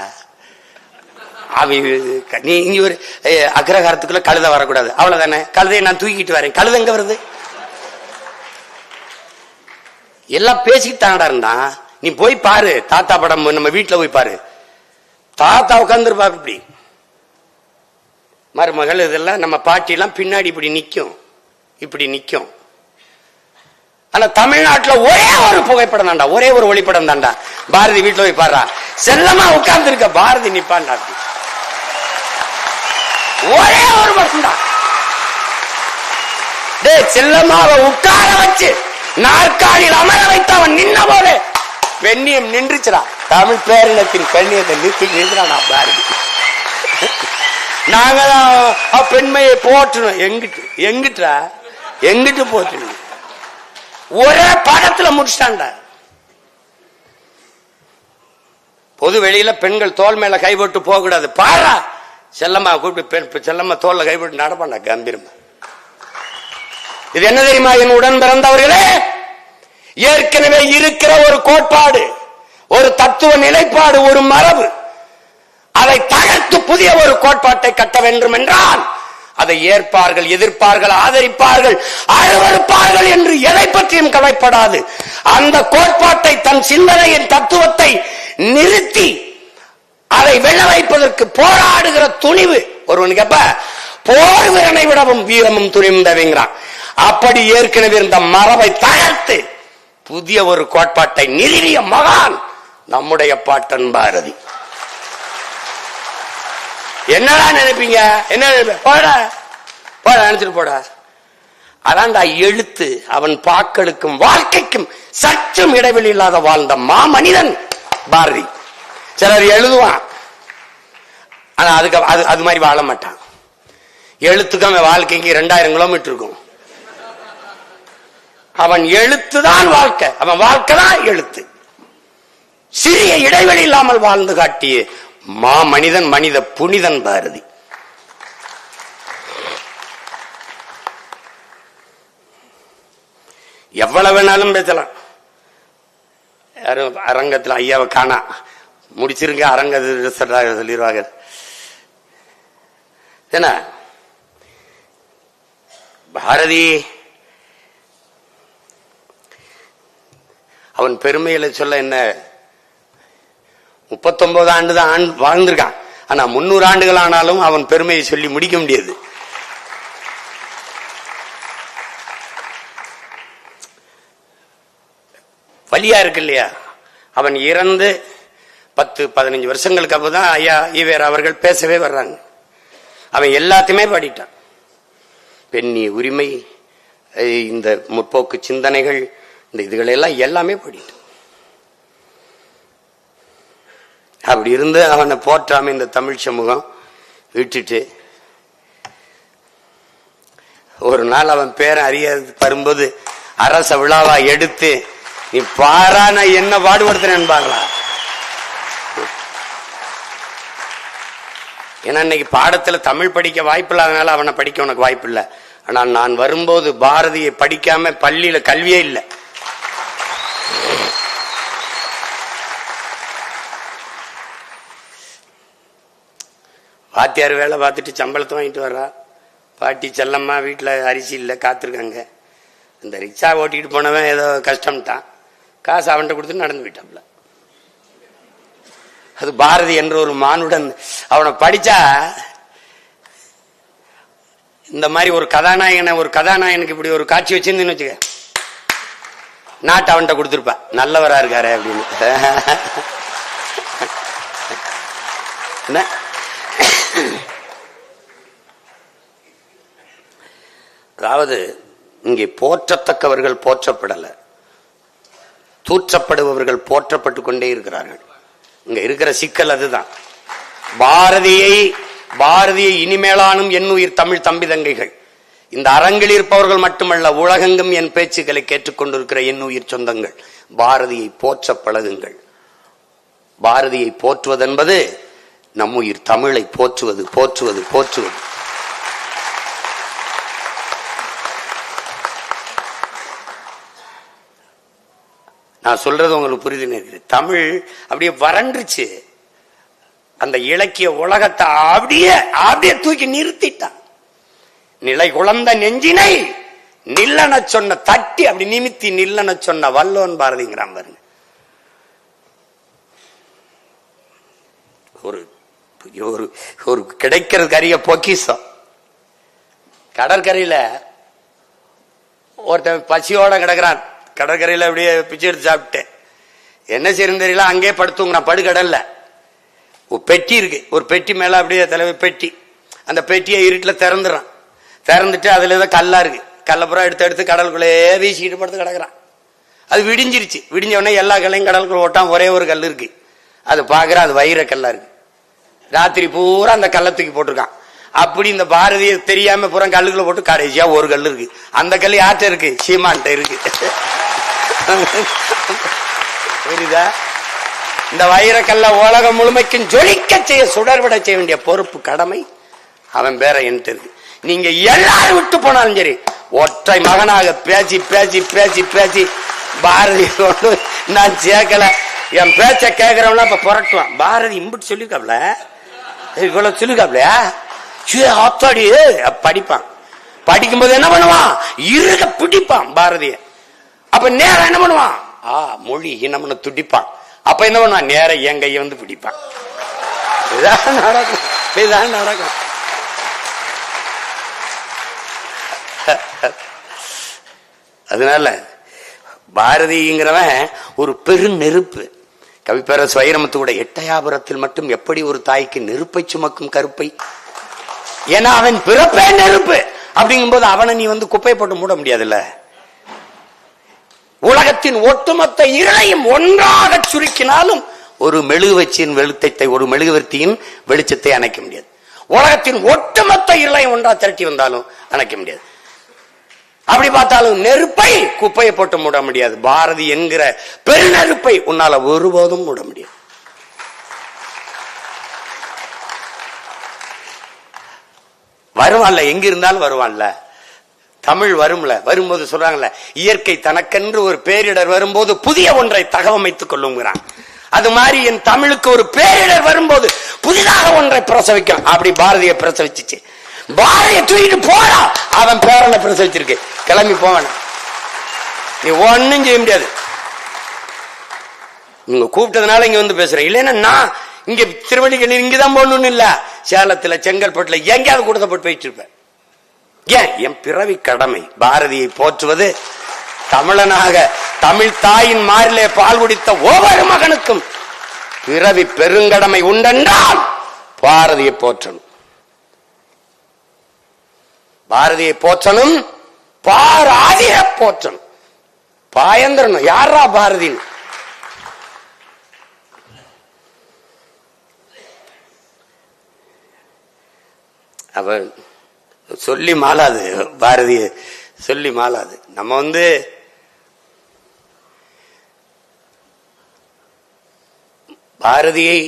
நீ இங்க ஒரு அக்ரஹாரத்துக்குள்ள கழுத வரக்கூடாது, அவ்வளவுதானே. கழுதையை நான் தூக்கிட்டு வரேன், கழுத எங்க வருது? எல்லாம் பேசிக்கிட்டு தானடா இருந்தான். நீ போய் பாரு, தாத்தா படம் நம்ம வீட்டுல போய் பாரு, தாத்தா உட்கார்ந்துருப்பா இப்படி, மருமகள் இதெல்லாம் நம்ம பாட்டி எல்லாம் பின்னாடி இப்படி நிக்கும், இப்படி நிக்கும். ஆனா தமிழ்நாட்டுல ஒரே ஒரு புகைப்படம் தாண்டா, ஒரே ஒரு ஒளிப்படம் தாண்டா. பாரதி வீட்டுல போய் பாரு, செல்லமா உட்கார்ந்து இருக்க பாரதி நிப்பான், ஒரே ஒரு வருஷம் தான். செல்லமாவை உட்கார வச்சு நாற்காலியில் அமர வைத்து அவன் நின்ன போல பெண்ணியம் நின்றுச்சுடா. தமிழ் பேரினத்தின் பெண்ணியத்தை நின்றுறானா பாரதி. நாங்கதான் பெண்மையை போற்றணும். எங்கிட்டு எங்கிட்டா எங்கிட்டு போற்றணும்? ஒரே படத்துல முடிச்சிட்டான்டா. பொது வெளியில பெண்கள் தோல் மேல கைப்பட்டு போக கூடாது. பாரா செல்லம்மா கூப்பிட்டு செல்லம்மா தோல்ல கைப்பட்டு நடப்பாண்டா கம்பீரமா. இது என்ன தெரியுமா என் உடன் பிறந்தவர்களே? ஏற்கனவே இருக்கிற ஒரு கோட்பாடு, ஒரு தத்துவ நிலைப்பாடு, ஒரு மரபு. அதை தகர்த்து புதிய ஒரு கோட்பாட்டை கட்ட வேண்டும் என்றால் அதை ஏற்பார்கள், எதிர்ப்பார்கள், ஆதரிப்பார்கள், அருவருப்பார்கள் என்று எதை பற்றியும் கவலைப்படாது. அந்த கோட்பாட்டை, தன் சிந்தனையின் தத்துவத்தை நிறுத்தி அதை வெல்ல வைப்பதற்கு போராடுகிற துணிவு ஒருவனுக்கு எப்ப போர் வீரனை விடவும் வீரமும் துணிவும் தேவைங்கிறான். அப்படி ஏற்கனவே இருந்த மரபை தகர்த்து புதிய ஒரு கோட்பாட்டை நிறுவிய மகான் நம்முடைய பாட்டன் பாரதி. என்னடா நினைப்பீங்க? என்ன போட போட நினைச்சிட்டு போட. அதான்டா எழுத்து. அவன் பாக்களுக்கும் வாழ்க்கைக்கும் சற்றும் இடைவெளி இல்லாத வாழ்ந்த மாமனிதன் பாரதி. சிலர் எழுதுவான், ஆனா அதுக்கு அது மாதிரி வாழ மாட்டான். எழுத்துக்கு அவன் வாழ்க்கைக்கு 2000 கிலோமீட்டர் இருக்கும். அவன் எழுத்துதான் வாழ்க்கை, அவன் வாழ்க்கை தான் எழுத்து. சிறிய இடைவெளி இல்லாமல் வாழ்ந்து காட்டிய மாமனிதன், மனித புனிதன் பாரதி. எவ்வளவு வேணாலும் பேசலாம். யாரும் அரங்கத்தில் ஐயாவை காணா, முடிச்சிருங்க அரங்க சொல்லிடுவாங்க. என்ன பாரதி அவன் பெருமையில சொல்ல என்ன, 39 ஆண்டு தான் வாழ்ந்திருக்கான். ஆனா 300 ஆண்டுகள் ஆனாலும் அவன் பெருமையை சொல்லி முடிக்க முடியாது. வலியா இருக்கு இல்லையா? அவன் இறந்து 10-15 வருஷங்களுக்கு அப்பதான் ஐயா ஈவேரா அவர்கள் பேசவே வர்றாங்க. அவன் எல்லாத்தையுமே பாடிட்டான். பெண்ணிய உரிமை, இந்த முற்போக்கு சிந்தனைகள், இந்த இதுகளெல்லாம் எல்லாமே பாடிட்டான். அப்படி இருந்து அவனை போற்றாம இந்த தமிழ் சமூகம் விட்டுட்டு, ஒரு நாள் அவன் பேரை அறிய வரும்போது அரச விழாவா எடுத்து, நீ பாரா நான் என்ன பாடுபடுத்துறேன்னு பாக்கலாம். ஏன்னா இன்னைக்கு பாடத்துல தமிழ் படிக்க வாய்ப்பு இல்லாதனால அவனை படிக்க உனக்கு வாய்ப்பு இல்லை. ஆனா நான் வரும்போது பாரதியை படிக்காம பள்ளியில கல்வியே இல்லை. வாத்தியார் வேலை பார்த்துட்டு சம்பளத்தை வாங்கிட்டு வர்றா. பாட்டி செல்லம்மா வீட்டில் அரிசி இல்லை காத்திருக்காங்க. இந்த ரிக்ஷா ஓட்டிட்டு போனவன் ஏதோ கஷ்டம்ட்டான், காசு அவன்கிட்ட கொடுத்து நடந்து போயிட்டாப்ல. அது பாரதி என்ற ஒரு மானுடன். அவனை படிச்சா இந்த மாதிரி ஒரு கதாநாயகனுக்கு இப்படி ஒரு காட்சி வச்சிருந்துன்னு வச்சுக்க, நாட்டை அவன்கிட்ட கொடுத்துருப்பா, நல்லவரா இருக்காரு அப்படின்னு. என்ன அதாவது இங்கே போற்றத்தக்கவர்கள் போற்றப்படல, தூற்றப்படுபவர்கள் போற்றப்பட்டு கொண்டே இருக்கிறார்கள். இங்க இருக்கிற சிக்கல் அதுதான். பாரதியை இனிமேலானும் என் உயிர் தமிழ் தம்பி தங்கைகள், இந்த அரங்கில் இருப்பவர்கள் மட்டுமல்ல, உலகெங்கும் என் பேச்சுக்களை கேட்டுக்கொண்டிருக்கிற என் உயிர் சொந்தங்கள், பாரதியை போற்ற பழகுங்கள். பாரதியை போற்றுவது என்பது நம் உயிர் தமிழை போற்றுவது போற்றுவது போற்றுவது. நான் சொல்றது உங்களுக்கு புரியுது. தமிழ் அப்படியே வறண்டுச்சு. அந்த இலக்கிய உலகத்தை அப்படியே தூக்கி நிறுத்திட்டான். நிலை குழந்த நெஞ்சினை நில்லன சொன்ன தட்டி அப்படி நிமித்தி நில்லன சொன்ன வல்லோன் பாரதிங்கிறான் பாருங்க. ஒரு கிடைக்கிறது கரிய பொக்கிசம். கடற்கரையில ஒருத்தன் பசியோட கிடக்குறான். கடற்கரையில அப்படியே பிச்சை எடுத்து சாப்பிட்டேன். என்ன செய்யறது தெரியல, அங்கே படுத்துங்கிறான். படுகடல்ல ஒரு பெட்டி இருக்கு, ஒரு பெட்டி மேல அப்படியே தலைவர் பெட்டி, அந்த பெட்டியை இருட்டில் திறந்துடுறான். திறந்துட்டு அதுல ஏதோ கல்லா இருக்கு, கல்லப்புறம் எடுத்து கடலுக்குள்ளேயே வீசிக்கிட்டு படுத்து கிடக்குறான். அது விடிஞ்சிருச்சு. விடிஞ்ச உடனே எல்லா கல்லையும் கடலுக்குள்ள ஓட்டான். ஒரே ஒரு கல் இருக்கு, அது பாக்குறான், அது வைர கல்லா இருக்கு. ராத்திரி பூரா அந்த கல்லை தூக்கி போட்டிருக்கான். அப்படி இந்த பாரதிய தெரியாம பூரா கல்லுக்குள்ள போட்டு கடைசியா ஒரு கல் இருக்கு. அந்த கல் யார்ட்ட இருக்கு? சீமான்ட்ட இருக்கு. புரியுதா? இந்த வைரக்கல்ல உலகம் முழுமைக்கும் ஜொலிக்க செய்ய, சுடர்விட செய்ய வேண்டிய பொறுப்பு கடமை அவன் பேர என்கிட்ட இருக்கு. நீங்க எல்லாரும் விட்டு போனாலும் சரி, ஒற்றை மகனாக பேசி பேசி பேசி பேசி பாரதி நான் சேர்க்கல, என் பேச்ச கேட்கிறவனா இப்ப புரட்டுவான். பாரதி இம்பிட்டு சொல்லிருக்காப்ல, இவ்வளவு சொல்லிருக்காப்லையா, ஆத்தாடி படிப்பான். படிக்கும்போது என்ன பண்ணுவான்? இருக்க பிடிப்பான் பாரதிய. அப்ப நேரம் என்ன பண்ணுவான்? மொழி இனம்னு துடிப்பான். அப்ப என்ன பண்ணுவான்? நேரம் என் கையை வந்து பிடிப்பான். இதான் நடக்கும், இதான் நடக்கும். அதனால பாரதிங்கிறவன் ஒரு பெரு நெருப்பு. கவிப்பேரரசு வைரமுத்துவோட எட்டயாபுரத்தில் மட்டும் எப்படி ஒரு தாய்க்கு நெருப்பை சுமக்கும் கருப்பை. ஏன்னா அவன் பிறப்பே நெருப்பு. அப்படிங்கும் போது அவனை நீ குப்பையை போட்டு மூட முடியாதுல்ல. உலகத்தின் ஒட்டுமொத்த இருளையும் ஒன்றாக சுருக்கினாலும் ஒரு மெழுகுவர்த்தியின் வெளிச்சத்தை, ஒரு மெழுகுவர்த்தியின் வெளிச்சத்தை அணைக்க முடியாது. உலகத்தின் ஒட்டுமொத்த இருளையும் ஒன்றா திரட்டி வந்தாலும் அணைக்க முடியாது. அப்படி பார்த்தாலும் நெருப்பை குப்பையை போட்டு மூட முடியாது. பாரதி என்கிற பெருநெருப்பை உன்னால ஒருபோதும் மூட முடியாது. வருவான்ல, எங்க இருந்தாலும் வருவான்ல. தமிழ் வரும்ல, வரும்போது சொல்றாங்கல்ல, இயற்கை தனக்கென்று ஒரு பேரிடர் வரும்போது புதிய ஒன்றை தகவமைத்துக் கொள்ளுங்கிறான். அது மாதிரி என் தமிழுக்கு ஒரு பேரிடர் வரும்போது புதிதாக ஒன்றை பிரசவிக்கும். அப்படி பாரதிய பிரசவிச்சிச்சு. பாரதிய தூக்கிட்டு போறா, அவன் பேரனை பிரசவிச்சிருக்கு. கிளம்பி போவான, நீ ஒன்னும் செய்ய முடியாது. நீங்க கூப்பிட்டதுனால இங்க பேசுறேன். இல்லைன்னா நான் இங்க திருவள்ளிக்கண்ணி இங்கதான் போடணும்னு இல்ல, சேலத்துல செங்கல்பட்டுல எங்கேயாவது கூட்டத்தை போட்டு போயிட்டு இருப்பேன். ஏன்? என் பிறவி கடமை பாரதியை போற்றுவது. தமிழனாக தமிழ் தாயின் மாறிலே பால் குடித்த ஒவ்வொரு மகனுக்கும் பிறவி பெருங்கடமை உண்டென்றால் பாரதியை போற்றணும். பாரதியை போற்றணும், பாராதிய போற்றணும். பாயந்திரனும் யாரா பாரதி? அவ சொல்லி மாளாது, பாரதிய சொல்லி மாளாது. நம்ம பாரதியை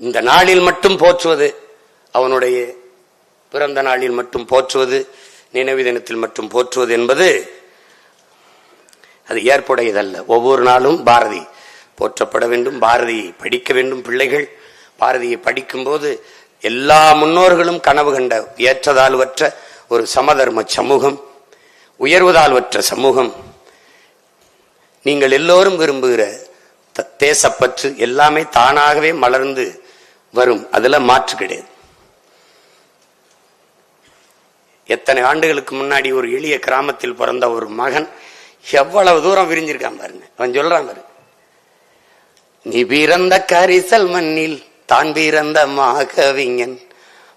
இந்த நாளில் மட்டும் போற்றுவது, அவனுடைய பிறந்த நாளில் மட்டும் போற்றுவது, நினைவு தினத்தில் மட்டும் போற்றுவது என்பது அது ஏற்புடையதல்ல. ஒவ்வொரு நாளும் பாரதி போற்றப்பட வேண்டும். பாரதியை படிக்க வேண்டும் பிள்ளைகள். பாரதியை படிக்கும் போது எல்லா முன்னோர்களும் கனவு கண்ட ஏற்றதாழ்வற்ற ஒரு சமதர்ம சமூகம், உயர்வுதாழ்வற்ற சமூகம், நீங்கள் எல்லோரும் விரும்புகிற தேசப்பற்று எல்லாமே தானாகவே மலர்ந்து வரும். அதுல மாற்று கிடையாது. எத்தனை ஆண்டுகளுக்கு முன்னாடி ஒரு எளிய கிராமத்தில் பிறந்த ஒரு மகன் எவ்வளவு தூரம் விரிஞ்சிருக்கான் பாருங்க. அவன் சொல்றான் பாரு, நீ பிறந்த கரிசல் மண்ணில் தான் பிறந்த மாகவிஞன்,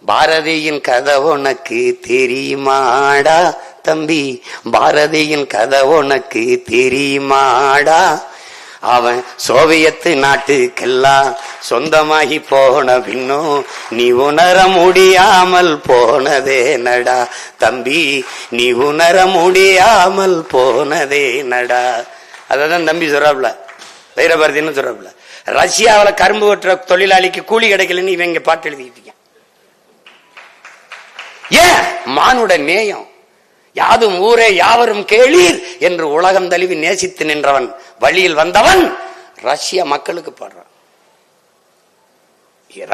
பாரதியின் கதை உனக்கு தெரியுமாடா தம்பி, பாரதியின் கதை உனக்கு தெரியுமாடா, அவன் சோவியத்து நாட்டுக்கெல்லாம் சொந்தமாகி போன பின்னும் நீ உணர முடியாமல் போனதே நடா தம்பி, நீ உணர முடியாமல் போனதே நடா. அதான் தம்பி சொல்றாப்ல, வைரபாரதின்னு சொல்றாப்ல. ரஷ்யாவில் கரும்பு வெட்டுற தொழிலாளிக்கு கூலி கிடைக்கலன்னு இவன் இங்க பாட்டு எழுதிட்டு இருக்கான். ஏன்? மானுட நேயம். யாதும் ஊரே யாவரும் கேளீர் என்று உலகம் தழுவி நேசித்து நின்றவன், வழியில் வந்தவன் ரஷ்யா மக்களுக்கு பாடுறான்.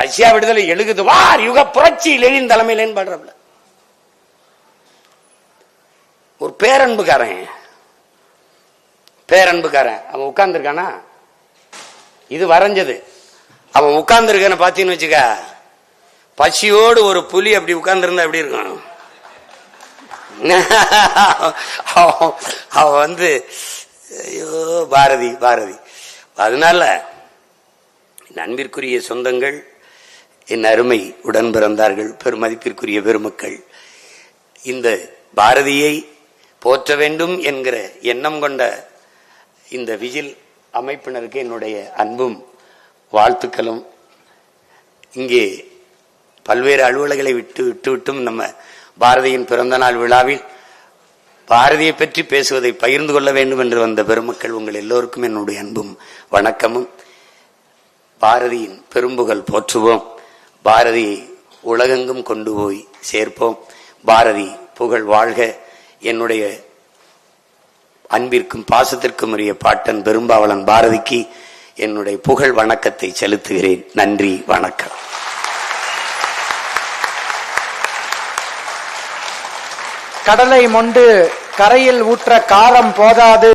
ரஷ்யா விடுதலை எழுகுது வார் யுக புரட்சி லெனின் தலைமையிலேன்னு பாடுறாப்ல. ஒரு பேரன்புக்காரன் அவன் உட்கார்ந்து இருக்கானா, இது வரைஞ்சது. அவன் உட்கார்ந்து இருக்கான பாத்தீங்கன்னு வச்சுக்க, பசியோடு ஒரு புலி அப்படி உட்கார்ந்து இருந்தா எப்படி இருக்கும்? அவன் ஐயோ பாரதி பாரதி. அதனால அன்பிற்குரிய சொந்தங்கள், என் அருமை உடன் பிறந்தார்கள், பெருமதிப்பிற்குரிய பெருமக்கள், இந்த பாரதியை போற்ற வேண்டும் என்கிற எண்ணம் கொண்ட இந்த விஜில் அமைப்பினருக்கு என்னுடைய அன்பும் வாழ்த்துக்களும். இங்கே பல்வேறு அலுவலர்களை விட்டும் நம்ம பாரதியின் பிறந்த நாள் விழாவில் பாரதியை பற்றி பேசுவதை பகிர்ந்து கொள்ள வேண்டும் என்று வந்த பெருமக்கள் உங்கள் எல்லோருக்கும் என்னுடைய அன்பும் வணக்கமும். பாரதியின் பெரும்புகழ் போற்றுவோம், பாரதியை உலகெங்கும் கொண்டு போய் சேர்ப்போம். பாரதி புகழ் வாழ்க. என்னுடைய அன்பிற்கும் பாசத்திற்கும் உரிய பாட்டன் பெரும்பாவளன் பாரதிக்கு என்னுடைய புகழ் வணக்கத்தை செலுத்துகிறேன். நன்றி, வணக்கம். கடலை மொண்டு கரையில் ஊற்ற காரம் போதாது.